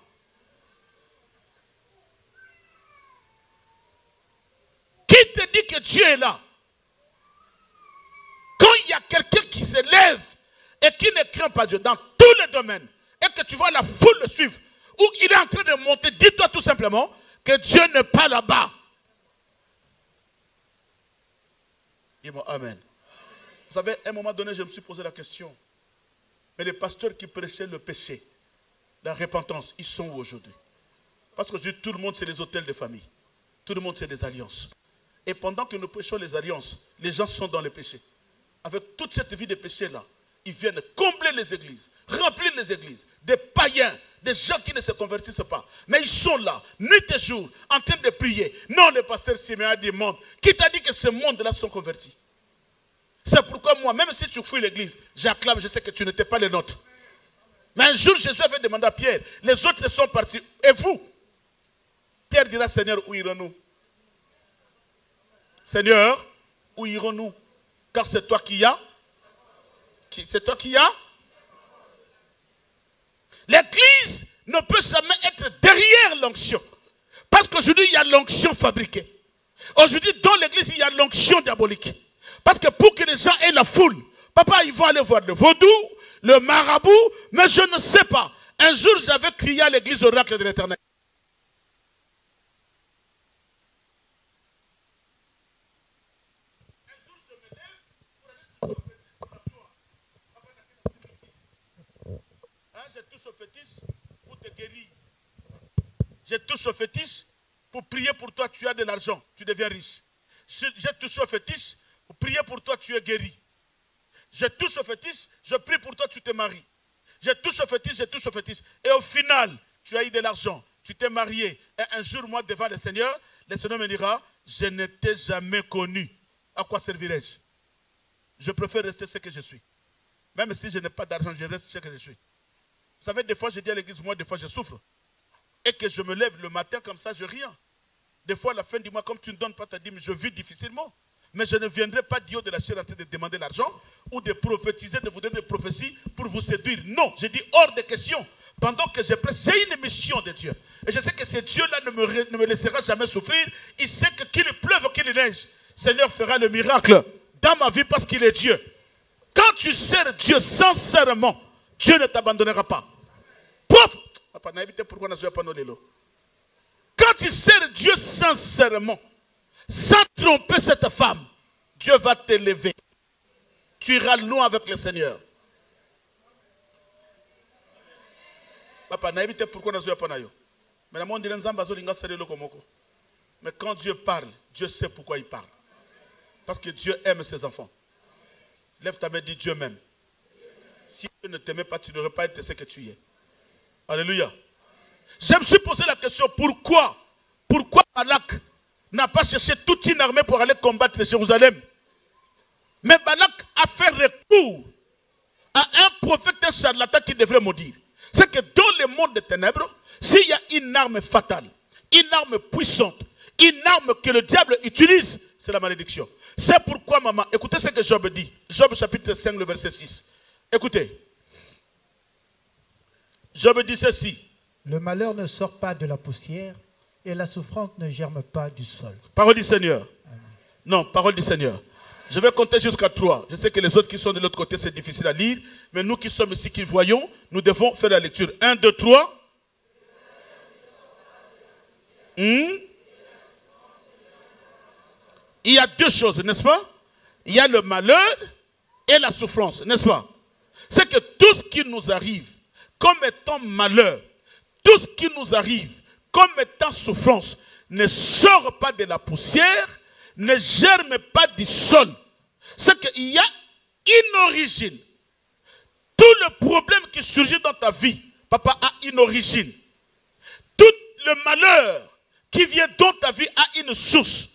Qui te dit que Dieu est là? Quand il y a quelqu'un qui se lève et qui ne craint pas Dieu dans tous les domaines, et que tu vois la foule le suivre, ou il est en train de monter, dis-toi tout simplement que Dieu n'est pas là-bas. Amen. Vous savez, à un moment donné, je me suis posé la question, mais les pasteurs qui prêchaient le péché, la repentance, ils sont où aujourd'hui? Parce que tout le monde, c'est les hôtels de famille. Tout le monde, c'est des alliances. Et pendant que nous prêchons les alliances, les gens sont dans le péché. Avec toute cette vie de péché-là, ils viennent combler les églises, remplir les églises, des païens, des gens qui ne se convertissent pas. Mais ils sont là, nuit et jour, en train de prier. Non, le pasteur Siméon a dit monde. Qui t'a dit que ce monde-là sont convertis? C'est pourquoi moi, même si tu fouilles l'église, j'acclame, je sais que tu n'étais pas les nôtres. Mais un jour, Jésus avait demandé à Pierre, les autres sont partis. Et vous? terre dira, Seigneur, où irons-nous? Seigneur, où irons-nous? Car c'est toi qui as. C'est toi qui as. L'église ne peut jamais être derrière l'onction. Parce qu'aujourd'hui, il y a l'onction fabriquée. Aujourd'hui, dans l'église, il y a l'onction diabolique. Parce que pour que les gens aient la foule, papa, ils vont aller voir le vaudou, le marabout, mais je ne sais pas. Un jour, j'avais crié à l'église oracle de l'Éternel. Je touche au fétiche pour te guérir. Je touche au fétiche pour prier pour toi, tu as de l'argent, tu deviens riche. Je touche au fétiche pour prier pour toi, tu es guéri. Je touche au fétiche, je prie pour toi, tu te maries. Je touche au fétiche, je touche au fétiche. Et au final, tu as eu de l'argent, tu t'es marié. Et un jour, moi, devant le Seigneur me dira, je ne t'ai jamais connu. À quoi servirai-je? Je préfère rester ce que je suis. Même si je n'ai pas d'argent, je reste ce que je suis. Vous savez, des fois, je dis à l'église, moi, des fois, je souffre. Et que je me lève le matin comme ça, je rien. Des fois, à la fin du mois, comme tu ne donnes pas ta dîme, je vis difficilement. Mais je ne viendrai pas du haut de la chair en train de demander l'argent ou de prophétiser, de vous donner des prophéties pour vous séduire. Non, je dis hors de question. Pendant que je prêche, j'ai une mission de Dieu. Et je sais que ce Dieu-là ne me laissera jamais souffrir. Il sait que qu'il pleuve, qu'il neige, Seigneur fera le miracle dans ma vie parce qu'il est Dieu. Quand tu sers Dieu sincèrement, Dieu ne t'abandonnera pas. Pauvre! Quand tu sers Dieu sincèrement, sans tromper cette femme, Dieu va t'élever. Tu iras loin avec le Seigneur. Papa, n'habite pourquoi nous sommes pas. Mais quand Dieu parle, Dieu sait pourquoi il parle. Parce que Dieu aime ses enfants. Lève ta main et dis Dieu m'aime. Si Dieu ne t'aimait pas, tu n'aurais pas été ce que tu es. Alléluia. Je me suis posé la question, pourquoi Balak n'a pas cherché toute une armée pour aller combattre Jérusalem? Mais Balak a fait recours à un prophète, un charlatan qui devrait maudire. C'est que dans le monde des ténèbres, s'il y a une arme fatale, une arme puissante, une arme que le diable utilise, c'est la malédiction. C'est pourquoi, maman, écoutez ce que Job dit. Job chapitre 5, le verset 6. Écoutez. Job dit ceci. Le malheur ne sort pas de la poussière et la souffrance ne germe pas du sol. Parole du Seigneur. Amen. Non, parole du Seigneur. Je vais compter jusqu'à 3. Je sais que les autres qui sont de l'autre côté, c'est difficile à lire. Mais nous qui sommes ici, qui voyons, nous devons faire la lecture. 1, 2, 3. Il y a deux choses, n'est-ce pas? Il y a le malheur et la souffrance, n'est-ce pas? C'est que tout ce qui nous arrive comme étant malheur, tout ce qui nous arrive comme étant souffrance, ne sort pas de la poussière, ne germe pas du sol. C'est qu'il y a une origine. Tout le problème qui surgit dans ta vie, papa, a une origine. Tout le malheur qui vient dans ta vie a une source.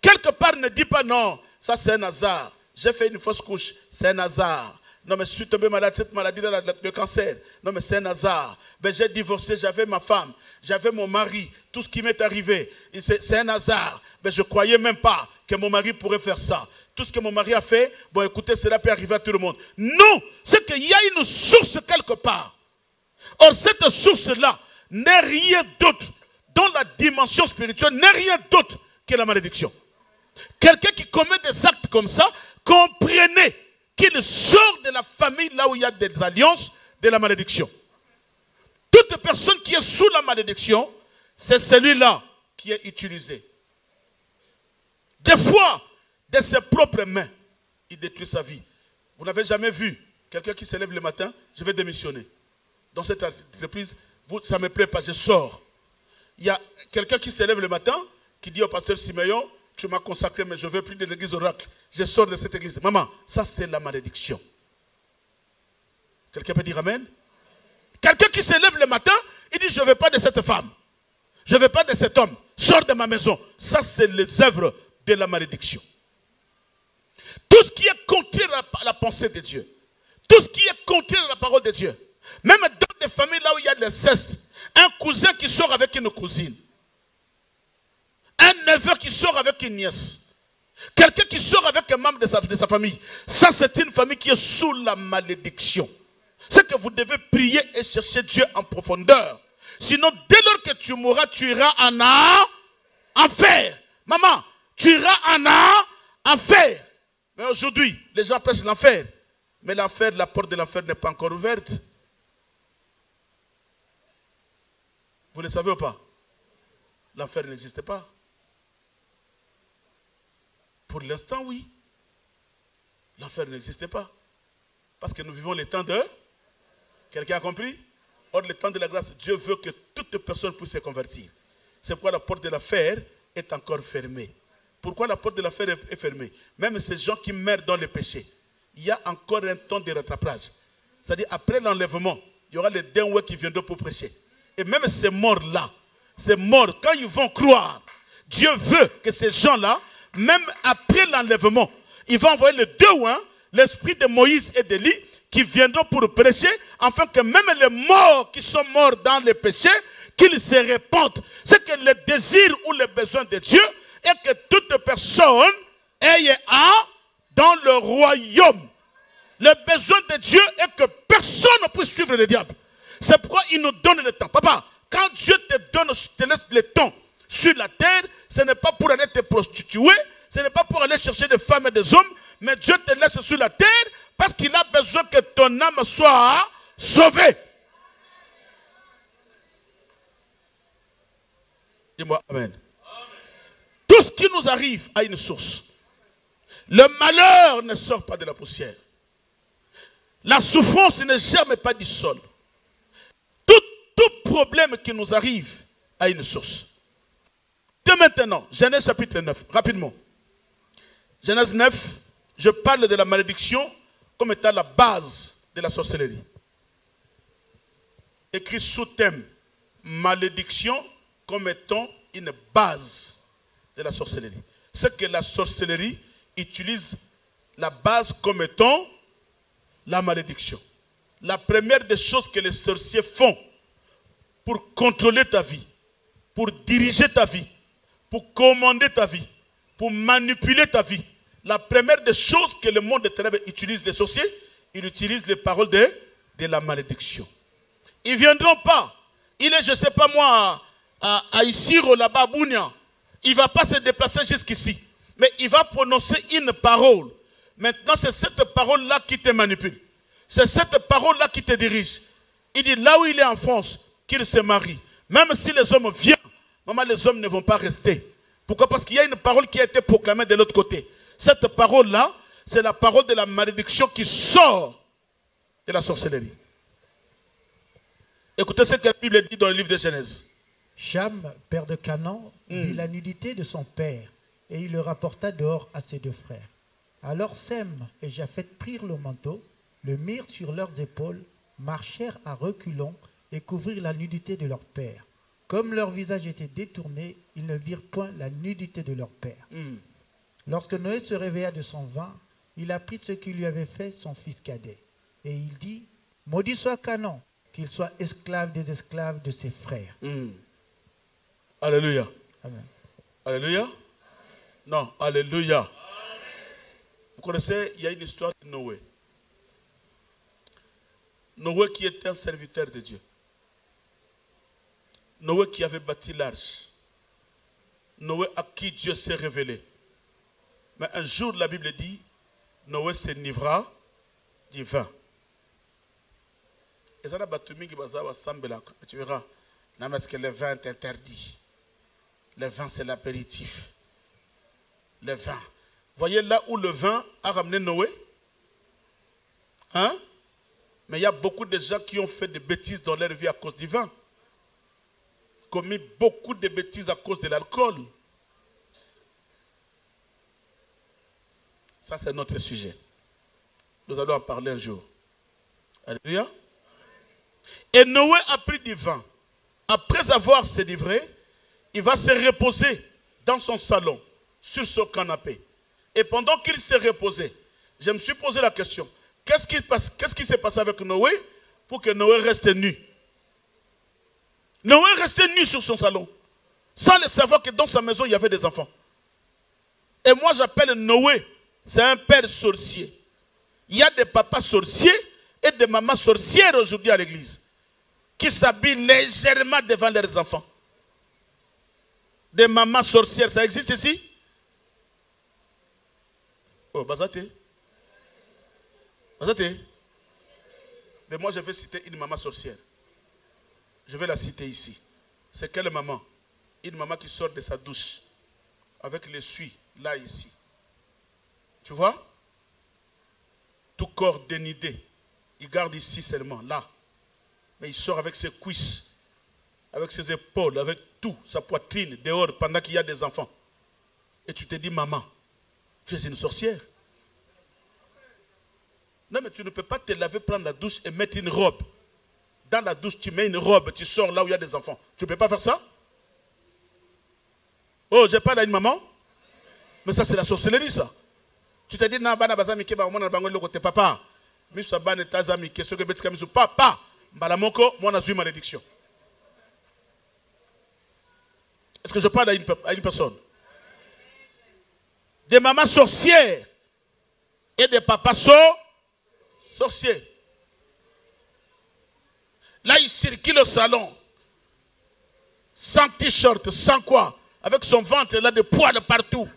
Quelque part, ne dis pas non, ça c'est un hasard. J'ai fait une fausse couche, c'est un hasard. Non, mais je suis tombé malade, cette maladie, le cancer. Non, mais c'est un hasard. Ben, j'ai divorcé, j'avais ma femme, j'avais mon mari. Tout ce qui m'est arrivé, c'est un hasard. Ben, je ne croyais même pas que mon mari pourrait faire ça. Tout ce que mon mari a fait, bon, écoutez, cela peut arriver à tout le monde. Non, c'est qu'il y a une source quelque part. Or, cette source-là n'est rien d'autre, dans la dimension spirituelle, n'est rien d'autre que la malédiction. Quelqu'un qui commet des actes comme ça, comprenez qu'il sort de la famille là où il y a des alliances de la malédiction. Toute personne qui est sous la malédiction, c'est celui-là qui est utilisé. Des fois, de ses propres mains, il détruit sa vie. Vous n'avez jamais vu quelqu'un qui se lève le matin, je vais démissionner. Dans cette entreprise, ça ne me plaît pas, je sors. Il y a quelqu'un qui se lève le matin, qui dit au pasteur Siméon, tu m'as consacré, mais je ne veux plus de l'église oracle. Je sors de cette église. Maman, ça c'est la malédiction. Quelqu'un peut dire amen? Quelqu'un qui se lève le matin, il dit je ne veux pas de cette femme. Je ne veux pas de cet homme. Sors de ma maison. Ça c'est les œuvres de la malédiction. Tout ce qui est contraire à la pensée de Dieu. Tout ce qui est contraire à la parole de Dieu. Même dans des familles là où il y a l'inceste. Un cousin qui sort avec une cousine. Un neveu qui sort avec une nièce. Quelqu'un qui sort avec un membre de sa famille. Ça, c'est une famille qui est sous la malédiction. C'est que vous devez prier et chercher Dieu en profondeur. Sinon, dès lors que tu mourras, tu iras en enfer. Maman, tu iras en enfer. Mais aujourd'hui, les gens prêchent l'enfer. Mais l'enfer, la porte de l'enfer n'est pas encore ouverte. Vous le savez ou pas? L'enfer n'existe pas. Pour l'instant, oui. L'enfer n'existe pas. Parce que nous vivons les temps de... Quelqu'un a compris? Or, le temps de la grâce, Dieu veut que toute personne puisse se convertir. C'est pourquoi la porte de l'enfer est encore fermée. Pourquoi la porte de l'enfer est fermée? Même ces gens qui meurent dans le péché, il y a encore un temps de rattrapage. C'est-à-dire, après l'enlèvement, il y aura les derniers qui viendront pour prêcher. Et même ces morts-là, ces morts, quand ils vont croire, Dieu veut que ces gens-là, même après l'enlèvement, il va envoyer le deux, l'esprit de Moïse et d'Élie, qui viendront pour prêcher, afin que même les morts qui sont morts dans le péché, qu'ils se répandent. C'est que le désir ou le besoin de Dieu est que toute personne ait dans le royaume. Le besoin de Dieu est que personne ne puisse suivre le diable. C'est pourquoi il nous donne le temps. Papa, quand Dieu te laisse le temps sur la terre, ce n'est pas pour aller te prostituer, ce n'est pas pour aller chercher des femmes et des hommes, mais Dieu te laisse sur la terre parce qu'il a besoin que ton âme soit sauvée. Dis-moi Amen. Tout ce qui nous arrive a une source. Le malheur ne sort pas de la poussière. La souffrance n'est jamais pas du sol. Tout problème qui nous arrive a une source. Dès maintenant, Genèse chapitre 9, rapidement. Genèse 9, je parle de la malédiction comme étant la base de la sorcellerie. Écrit sous thème, malédiction comme étant une base de la sorcellerie. C'est que la sorcellerie utilise la base comme étant la malédiction. La première des choses que les sorciers font pour contrôler ta vie, pour diriger ta vie, pour commander ta vie, pour manipuler ta vie, la première des choses que le monde des ténèbres utilise, les sorciers, ils utilisent les paroles de la malédiction. Ils ne viendront pas. Il est, je ne sais pas moi, à Isiro, là-bas, à Bounia. Il ne va pas se déplacer jusqu'ici. Mais il va prononcer une parole. Maintenant, c'est cette parole-là qui te manipule. C'est cette parole-là qui te dirige. Il dit, là où il est en France, qu'il se marie. Même si les hommes viennent, maman, les hommes ne vont pas rester. Pourquoi? Parce qu'il y a une parole qui a été proclamée de l'autre côté. Cette parole-là, c'est la parole de la malédiction qui sort de la sorcellerie. Écoutez ce que la Bible dit dans le livre de Genèse. Cham, père de Canaan, vit la nudité de son père, et il le rapporta dehors à ses deux frères. Alors Sem et Japheth prirent le manteau, le mirent sur leurs épaules, marchèrent à reculons et couvrirent la nudité de leur père. Comme leur visage était détourné, ils ne virent point la nudité de leur père. Lorsque Noé se réveilla de son vin, il apprit ce qu'il lui avait fait son fils cadet. Et il dit, maudit soit Canaan, qu'il soit esclave des esclaves de ses frères. Alléluia. Amen. Alléluia. Non, alléluia. Amen. Vous connaissez, il y a une histoire de Noé. Noé qui était un serviteur de Dieu. Noé qui avait bâti l'arche. Noé à qui Dieu s'est révélé. Mais un jour, la Bible dit, Noé s'enivra du vin. Et ça, tu verras, parce que le vin est interdit. Le vin, c'est l'apéritif. Le vin. Voyez là où le vin a ramené Noé? Hein? Mais il y a beaucoup de gens qui ont fait des bêtises dans leur vie à cause du vin. Commis beaucoup de bêtises à cause de l'alcool. Ça, c'est notre sujet. Nous allons en parler un jour. Alléluia. Et Noé a pris du vin. Après avoir se livré, il va se reposer dans son salon, sur son canapé. Et pendant qu'il s'est reposé, je me suis posé la question, qu'est-ce qui s'est passé avec Noé pour que Noé reste nu? Noé restait nu sur son salon. sans le savoir que dans sa maison, il y avait des enfants. Et moi, j'appelle Noé, c'est un père sorcier. Il y a des papas sorciers et des mamans sorcières aujourd'hui à l'église, qui s'habillent légèrement devant leurs enfants. Des mamans sorcières, ça existe ici? Oh, Bazate. Bazate. Mais moi, je vais citer une maman sorcière. Je vais la citer ici. C'est quelle maman? Une maman qui sort de sa douche avec l'essuie, là, ici. Tu vois? Tout corps dénudé. Il garde ici seulement, là. Mais il sort avec ses cuisses, avec ses épaules, avec tout, sa poitrine, dehors, pendant qu'il y a des enfants. Et tu te dis, maman, tu es une sorcière. Non, mais tu ne peux pas te laver, prendre la douche et mettre une robe. Dans la douche, tu mets une robe, tu sors là où il y a des enfants. Tu ne peux pas faire ça? Oh, j'ai pas là une maman? Mais ça, c'est la sorcellerie, ça. Tu te dis, non, bana bazamike, ba mona bango le côté papa. Miso bana tazamike, ce que betka miso papa. Balamoko, moi na zui malédiction. Est-ce que je parle à une personne? Des mamans sorcières et des papas sorciers. Là, il circule au salon, sans t-shirt, sans quoi, avec son ventre là, de poils partout.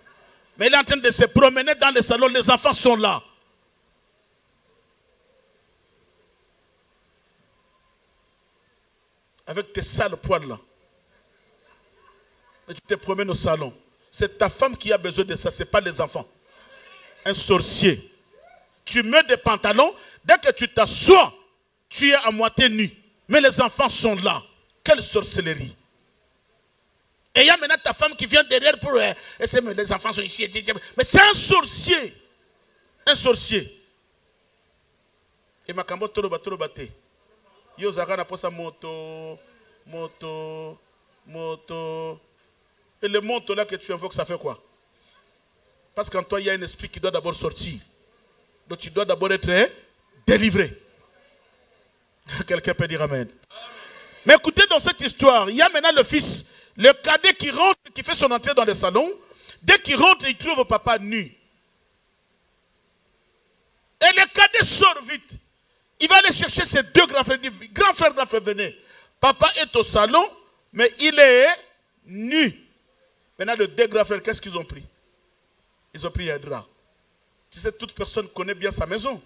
Mais il est en train de se promener dans le salon, les enfants sont là. Avec tes sales poils là. Et tu te promènes au salon. C'est ta femme qui a besoin de ça, ce n'est pas les enfants. Un sorcier. Tu mets des pantalons, dès que tu t'assois, tu es à moitié nu. Mais les enfants sont là. Quelle sorcellerie. Et il y a maintenant ta femme qui vient derrière pour... les enfants sont ici. Mais c'est un sorcier. Un sorcier. Et ma cambo tolo bate. Yo zakana posa moto. Et le moto là que tu invoques, ça fait quoi? Parce qu'en toi, il y a un esprit qui doit d'abord sortir. Donc tu dois d'abord être délivré. Quelqu'un peut dire amen. Mais écoutez, dans cette histoire, il y a maintenant le fils, le cadet qui rentre, qui fait son entrée dans le salon. Dès qu'il rentre, il trouve papa nu. Et le cadet sort vite. Il va aller chercher ses deux grands frères. Il dit, grand frère, venez. Papa est au salon, mais il est nu. Maintenant, les deux grands frères, qu'est-ce qu'ils ont pris? Ils ont pris un drap. Tu sais, toute personne connaît bien sa maison.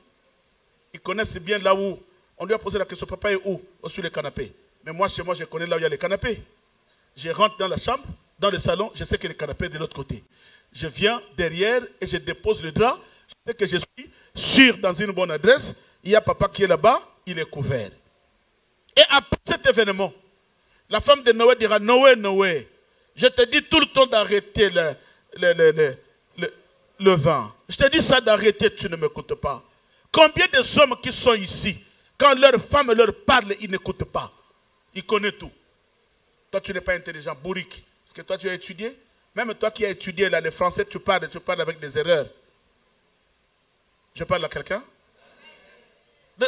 Ils connaissent bien là où. On lui a posé la question, papa est où? Sur le canapé. Mais moi, chez moi, je connais là où il y a les canapés. Je rentre dans la chambre, dans le salon, je sais que le canapé est de l'autre côté. Je viens derrière et je dépose le drap. Je sais que je suis sûr dans une bonne adresse. Il y a papa qui est là-bas, il est couvert. Et après cet événement, la femme de Noé dira, Noé, je te dis tout le temps d'arrêter le vin. Je te dis ça d'arrêter, tu ne m'écoutes pas. Combien de hommes qui sont ici, quand leur femme leur parle, ils n'écoutent pas. Ils connaissent tout. Toi, tu n'es pas intelligent, bourrique. Parce que toi, tu as étudié. Même toi qui as étudié là, le français, tu parles avec des erreurs. Je parle à quelqu'un?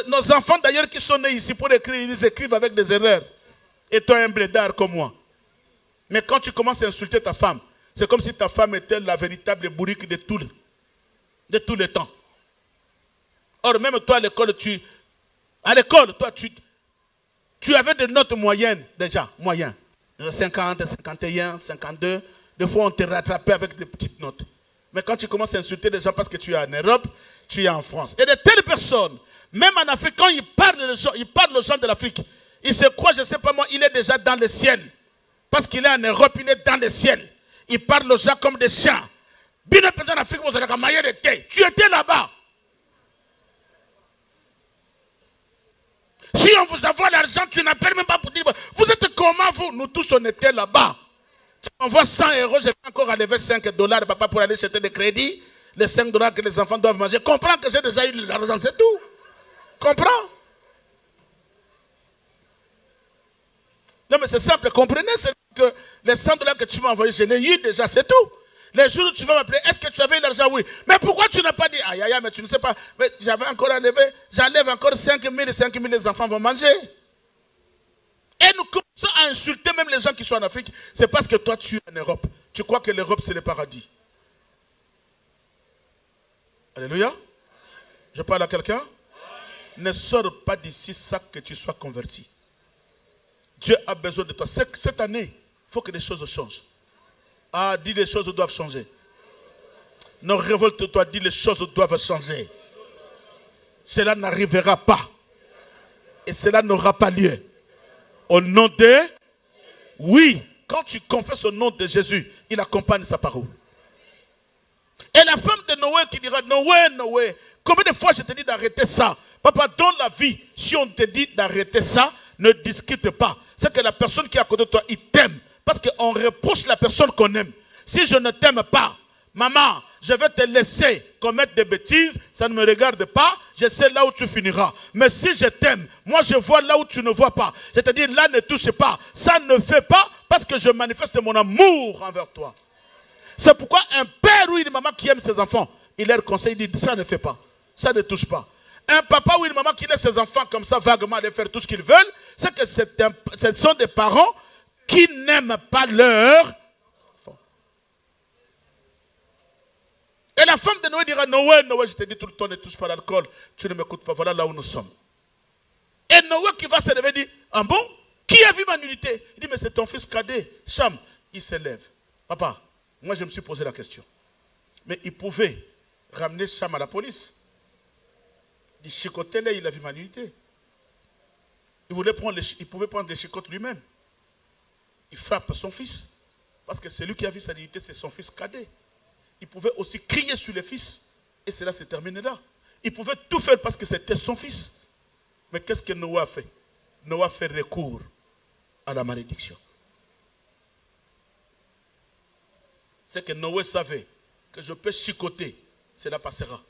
Nos enfants d'ailleurs qui sont nés ici pour écrire, ils écrivent avec des erreurs. Et toi, un blédard comme moi. Mais quand tu commences à insulter ta femme, c'est comme si ta femme était la véritable bourrique de tous les temps. Or, même toi à l'école, tu avais des notes moyennes déjà, moyennes. 50, 51, 52. Des fois, on te rattrapait avec des petites notes. Mais quand tu commences à insulter les gens parce que tu es en Europe, tu es en France. Et de telles personnes, même en Afrique, quand ils parlent aux gens de l'Afrique, ils se croient, je ne sais pas moi, il est déjà dans le ciel. Parce qu'il est en Europe, il est dans le ciel. Il parle aux gens comme des chiens. Tu étais là-bas. Si on vous envoie l'argent, tu n'appelles même pas pour dire, vous êtes comment vous? Nous tous, on était là-bas. Tu m'envoies 100 €, je vais encore enlever 5 $, papa, pour aller chercher des crédits. Les 5 $ que les enfants doivent manger. Comprends que j'ai déjà eu l'argent, c'est tout. Comprends? Non, mais c'est simple, comprenez, c'est que les 100 $ que tu m'as envoyés, je l'ai eu déjà, c'est tout. Les jours où tu vas m'appeler, est-ce que tu avais l'argent? Oui. Mais pourquoi tu n'as pas dit, aïe, aïe, mais tu ne sais pas, mais j'avais encore enlevé, j'enlève encore 5 000, les enfants vont manger. Et nous commençons à insulter même les gens qui sont en Afrique, c'est parce que toi tu es en Europe. Tu crois que l'Europe c'est le paradis. Alléluia. Je parle à quelqu'un. Ne sors pas d'ici ça que tu sois converti. Dieu a besoin de toi. Cette année, il faut que les choses changent. Ah, dis les choses doivent changer. Ne révolte-toi, dis les choses doivent changer. Cela n'arrivera pas. Et cela n'aura pas lieu. Au nom de... Oui, quand tu confesses au nom de Jésus, il accompagne sa parole. Et la femme de Noé qui dira, Noé, Noé, combien de fois je te dis d'arrêter ça? Papa, dans la vie, si on te dit d'arrêter ça, ne discute pas. C'est que la personne qui est à côté de toi, il t'aime. Parce qu'on reproche la personne qu'on aime. Si je ne t'aime pas, maman, je vais te laisser commettre des bêtises, ça ne me regarde pas, je sais là où tu finiras. Mais si je t'aime, moi je vois là où tu ne vois pas. Je te dis, là ne touche pas, ça ne fait pas, parce que je manifeste mon amour envers toi. C'est pourquoi un père ou une maman qui aime ses enfants, il leur conseille, il dit, ça ne fait pas, ça ne touche pas. Un papa ou une maman qui laisse ses enfants comme ça vaguement aller faire tout ce qu'ils veulent, c'est que ce sont des parents qui n'aiment pas leurs enfants. Et la femme de Noé dira, Noé, Noé, je te dis tout le temps, ne touche pas l'alcool, tu ne m'écoutes pas, voilà là où nous sommes. Et Noé qui va se lever dit, ah bon, qui a vu ma nudité? Il dit, mais c'est ton fils cadet, Cham. Il se lève. Papa, moi je me suis posé la question. Mais il pouvait ramener Cham à la police. Il dit, chicoté-le, il a vu ma nudité. Il pouvait prendre les chicottes lui-même. Il frappe son fils. Parce que celui qui a vu sa nudité, c'est son fils cadet. Il pouvait aussi crier sur le fils. Et cela s'est terminé là. Il pouvait tout faire parce que c'était son fils. Mais qu'est-ce que Noé a fait? Noé a fait recours à la malédiction. C'est que Noé savait que je peux chicoter, cela passera.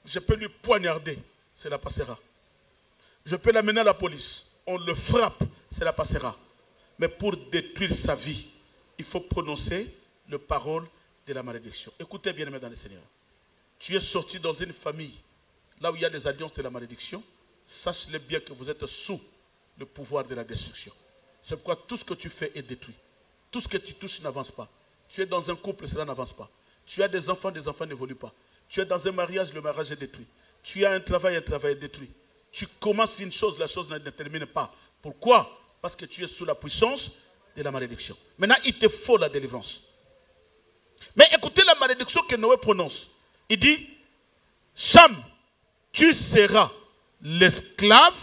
Je peux lui poignarder, cela passera. Je peux l'amener à la police, on le frappe, cela passera. Mais pour détruire sa vie, il faut prononcer le parole de la malédiction. Écoutez bien, aimés dans le Seigneur. Tu es sorti dans une famille, là où il y a des alliances de la malédiction, sache-le bien que vous êtes sous le pouvoir de la destruction. C'est pourquoi tout ce que tu fais est détruit. Tout ce que tu touches n'avance pas. Tu es dans un couple, cela n'avance pas. Tu as des enfants n'évoluent pas. Tu es dans un mariage, le mariage est détruit. Tu as un travail est détruit. Tu commences une chose, la chose ne termine pas. Pourquoi? Parce que tu es sous la puissance de la malédiction. Maintenant, il te faut la délivrance. Mais écoutez la malédiction que Noé prononce. Il dit, Cham, tu seras l'esclave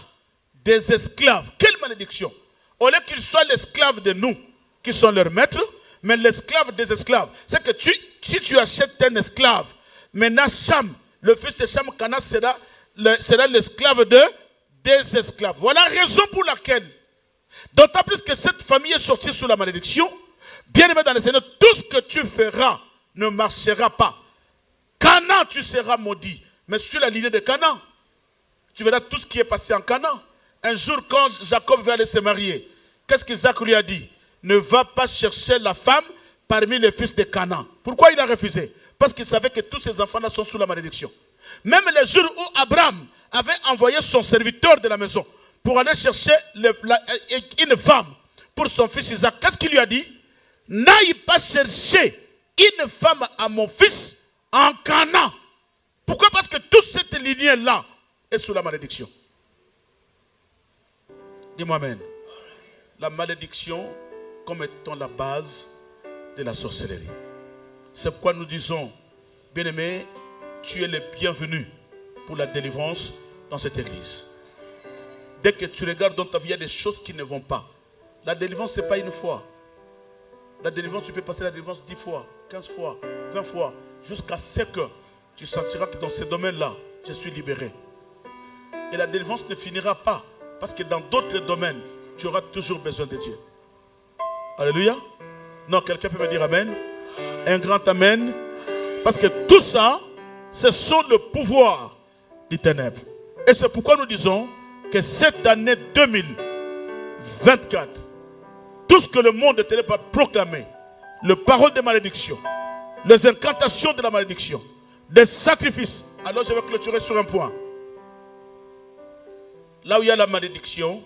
des esclaves. Quelle malédiction! Au lieu qu'il soit l'esclave de nous, qui sont leurs maîtres, mais l'esclave des esclaves. C'est que si tu achètes un esclave, maintenant Cham, le fils de Cham, Cana sera l'esclave des esclaves. Voilà la raison pour laquelle, d'autant plus que cette famille est sortie sous la malédiction, bien aimé dans le Seigneur, tout ce que tu feras ne marchera pas. Cana, tu seras maudit. Mais sur la lignée de Cana, tu verras tout ce qui est passé en Cana. Un jour, quand Jacob va aller se marier, qu'est-ce qu'Isaac lui a dit? Ne va pas chercher la femme parmi les fils de Canaan. Pourquoi il a refusé? Parce qu'il savait que tous ces enfants-là sont sous la malédiction. Même les jours où Abraham avait envoyé son serviteur de la maison pour aller chercher une femme pour son fils Isaac, qu'est-ce qu'il lui a dit? N'aille pas chercher une femme à mon fils en Canaan. Pourquoi? Parce que toute cette lignée-là est sous la malédiction. Dis-moi amen. La malédiction comme étant la base de la sorcellerie. C'est pourquoi nous disons, bien-aimé, tu es le bienvenu pour la délivrance dans cette église. Dès que tu regardes dans ta vie, il y a des choses qui ne vont pas. La délivrance, ce n'est pas une fois. La délivrance, tu peux passer la délivrance 10 fois, 15 fois, 20 fois, jusqu'à ce que tu sentiras que dans ce domaine-là, je suis libéré. Et la délivrance ne finira pas, parce que dans d'autres domaines, tu auras toujours besoin de Dieu. Alléluia. Non, quelqu'un peut me dire amen. Un grand amen. Parce que tout ça, ce sont le pouvoir du ténèbre. Et c'est pourquoi nous disons que cette année 2024, tout ce que le monde de ténèbres a proclamé, les paroles de malédiction, les incantations de la malédiction, des sacrifices. Alors je vais clôturer sur un point. Là où il y a la malédiction,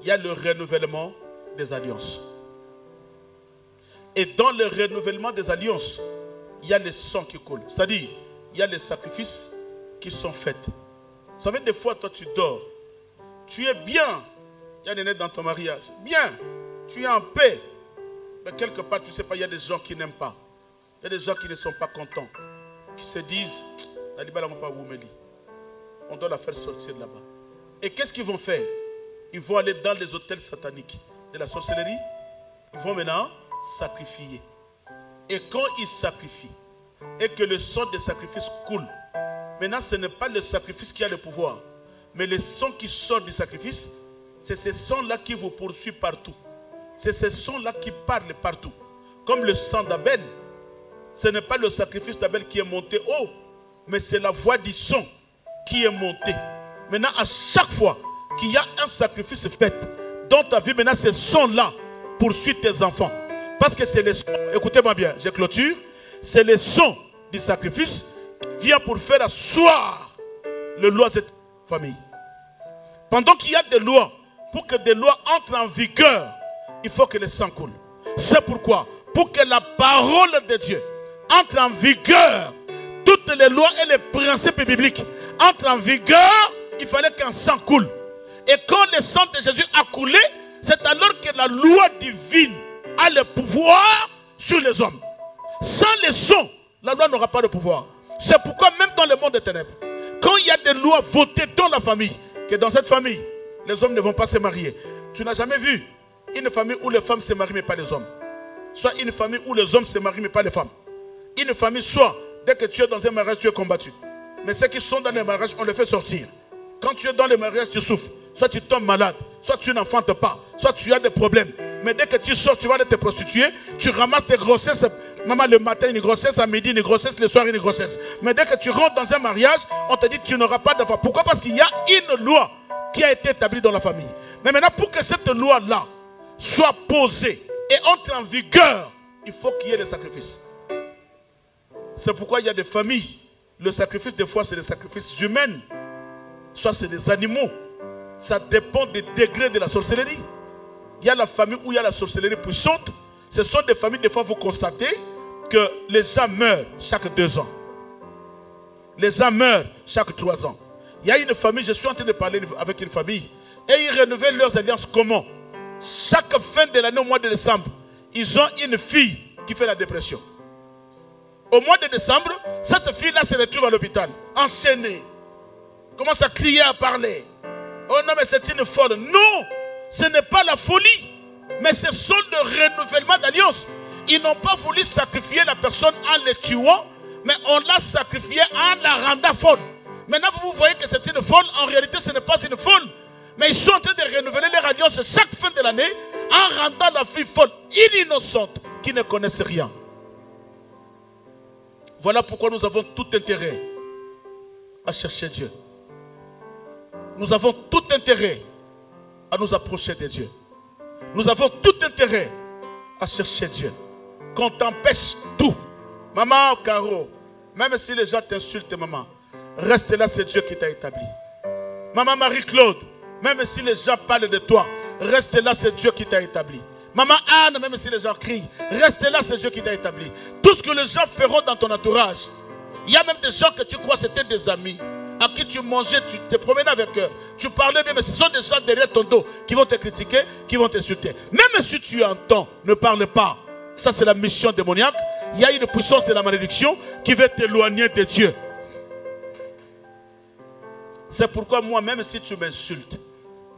il y a le renouvellement des alliances. Et dans le renouvellement des alliances, il y a les sangs qui coulent. C'est-à-dire, il y a les sacrifices qui sont faits. Vous savez, des fois, toi, tu dors. Tu es bien. Il y a des nets dans ton mariage. Bien. Tu es en paix. Mais quelque part, tu ne sais pas, il y a des gens qui n'aiment pas. Il y a des gens qui ne sont pas contents. Qui se disent, on doit la faire sortir là-bas. Et qu'est-ce qu'ils vont faire? Ils vont aller dans les hôtels sataniques de la sorcellerie. Ils vont maintenant sacrifier. Et quand ils sacrifient, et que le sang des sacrifices coule, maintenant ce n'est pas le sacrifice qui a le pouvoir, mais le sang qui sort du sacrifice, c'est ce sang-là qui vous poursuit partout. C'est ce sang-là qui parle partout. Comme le sang d'Abel, ce n'est pas le sacrifice d'Abel qui est monté haut, mais c'est la voix du son qui est montée. Maintenant, à chaque fois qu'il y a un sacrifice fait dans ta vie, maintenant ce son-là poursuit tes enfants. Parce que c'est le son, écoutez-moi bien, je clôture, c'est le son du sacrifice qui vient pour faire asseoir le loi de cette famille. Pendant qu'il y a des lois, pour que des lois entrent en vigueur, il faut que le sang coule. C'est pourquoi, pour que la parole de Dieu entre en vigueur, toutes les lois et les principes bibliques entrent en vigueur, il fallait qu'un sang coule. Et quand le sang de Jésus a coulé, c'est alors que la loi divine a le pouvoir sur les hommes. Sans le sang, la loi n'aura pas de pouvoir. C'est pourquoi même dans le monde des ténèbres, quand il y a des lois votées dans la famille, que dans cette famille, les hommes ne vont pas se marier. Tu n'as jamais vu une famille où les femmes se marient mais pas les hommes. Soit une famille où les hommes se marient mais pas les femmes. Une famille, soit dès que tu es dans un mariage, tu es combattu. Mais ceux qui sont dans les mariages, on les fait sortir. Quand tu es dans les mariages, tu souffres. Soit tu tombes malade, soit tu n'enfantes pas, soit tu as des problèmes. Mais dès que tu sors, tu vas aller te prostituer, tu ramasses tes grossesses. Maman, le matin, une grossesse, à midi, une grossesse, le soir, une grossesse. Mais dès que tu rentres dans un mariage, on te dit que tu n'auras pas d'enfant. Pourquoi? Parce qu'il y a une loi qui a été établie dans la famille. Mais maintenant, pour que cette loi-là soit posée et entre en vigueur, il faut qu'il y ait des sacrifices. C'est pourquoi il y a des familles. Le sacrifice, des fois, c'est des sacrifices humains. Soit c'est des animaux. Ça dépend des degrés de la sorcellerie. Il y a la famille où il y a la sorcellerie puissante. Ce sont des familles, des fois, vous constatez que les gens meurent chaque 2 ans. Les gens meurent chaque 3 ans. Il y a une famille, je suis en train de parler avec une famille, et ils renouvellent leurs alliances comment? Chaque fin de l'année, au mois de décembre, ils ont une fille qui fait la dépression. Au mois de décembre, cette fille-là se retrouve à l'hôpital, enchaînée. Commence à crier, à parler. Oh non, mais c'est une folle. Non, ce n'est pas la folie, mais ce sont le renouvellement d'alliance. Ils n'ont pas voulu sacrifier la personne en le tuant, mais on l'a sacrifiée en la rendant folle. Maintenant, vous voyez que c'est une folle. En réalité, ce n'est pas une folle. Mais ils sont en train de renouveler leur alliance chaque fin de l'année en rendant la fille folle, innocente, qui ne connaissait rien. Voilà pourquoi nous avons tout intérêt à chercher Dieu. Nous avons tout intérêt à nous approcher de Dieu. Nous avons tout intérêt à chercher Dieu. Qu'on t'empêche tout. Maman Caro, même si les gens t'insultent, maman, reste là, c'est Dieu qui t'a établi. Maman Marie-Claude, même si les gens parlent de toi, reste là, c'est Dieu qui t'a établi. Maman Anne, même si les gens crient, reste là, c'est Dieu qui t'a établi. Tout ce que les gens feront dans ton entourage, il y a même des gens que tu crois c'était des amis, à qui tu mangeais, tu te promenais avec eux, tu parlais bien, mais ce sont des gens derrière ton dos qui vont te critiquer, qui vont t'insulter. Même si tu entends, ne parle pas. Ça, c'est la mission démoniaque. Il y a une puissance de la malédiction qui veut t'éloigner de Dieu. C'est pourquoi moi, même si tu m'insultes,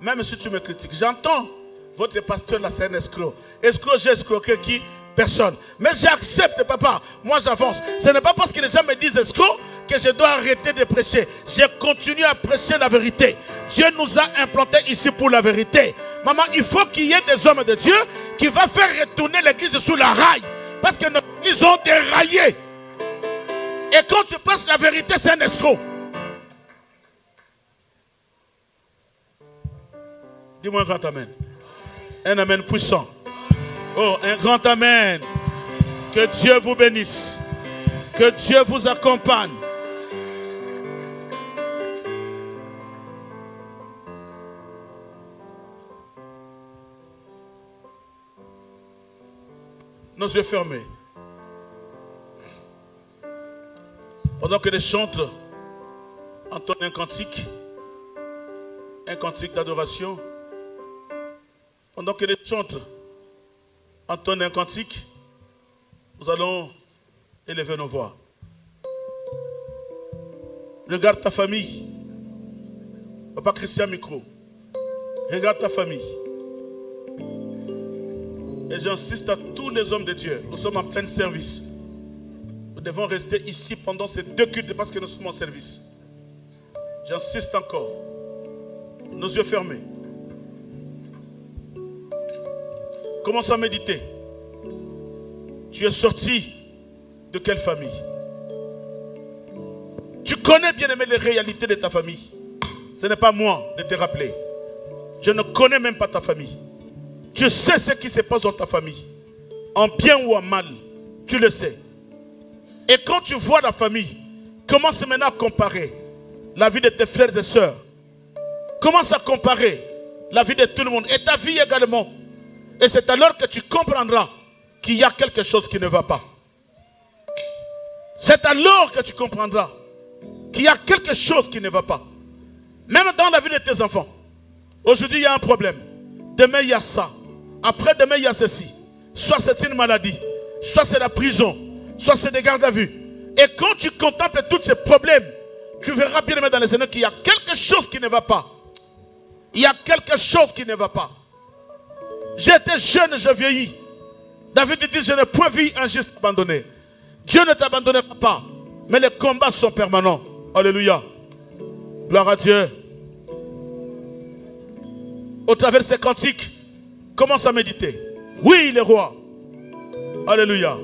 même si tu me critiques, j'entends, votre pasteur là, c'est un escroc. Escroc, j'ai escroqué qui? Personne. Mais j'accepte, papa. Moi, j'avance. Ce n'est pas parce que les gens me disent escroc que je dois arrêter de prêcher. Je continue à prêcher la vérité. Dieu nous a implantés ici pour la vérité. Maman, il faut qu'il y ait des hommes de Dieu qui vont faire retourner l'église sous la raille. Parce que nos églises ont déraillé. Et quand tu prêches la vérité, c'est un escroc. Dis-moi un grand amen. Un amen puissant. Oh, un grand amen. Que Dieu vous bénisse. Que Dieu vous accompagne. nos yeux fermés. Pendant que les chantres entonnent un cantique d'adoration. Pendant que les chantres entonnent un cantique, nous allons élever nos voix. Regarde ta famille. Papa Christian Micro. Regarde ta famille. Et j'insiste à tous les hommes de Dieu. Nous sommes en plein service. Nous devons rester ici pendant ces 2 cultes parce que nous sommes en service. J'insiste encore. Nos yeux fermés. Commence à méditer. Tu es sorti de quelle famille? Tu connais bien aimé les réalités de ta famille. Ce n'est pas moi de te rappeler. Je ne connais même pas ta famille. Tu sais ce qui se passe dans ta famille. En bien ou en mal. Tu le sais. Et quand tu vois la famille, commence maintenant à comparer la vie de tes frères et sœurs. Commence à comparer la vie de tout le monde. Et ta vie également. Et c'est alors que tu comprendras qu'il y a quelque chose qui ne va pas. C'est alors que tu comprendras qu'il y a quelque chose qui ne va pas. Même dans la vie de tes enfants. Aujourd'hui, il y a un problème. Demain, il y a ça. Après-demain, il y a ceci. Soit c'est une maladie. Soit c'est la prison. Soit c'est des gardes à vue. Et quand tu contemples tous ces problèmes, tu verras bien dans les Seigneurs qu'il y a quelque chose qui ne va pas. Il y a quelque chose qui ne va pas. J'étais jeune, je vieillis. David dit, je n'ai point vu un juste abandonné. Dieu ne t'abandonnera pas. Mais les combats sont permanents. Alléluia. Gloire à Dieu. Au travers de ces cantiques, commence à méditer. Oui, le roi. Alléluia.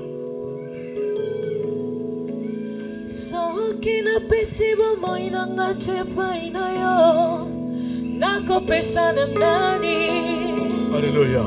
Alléluia.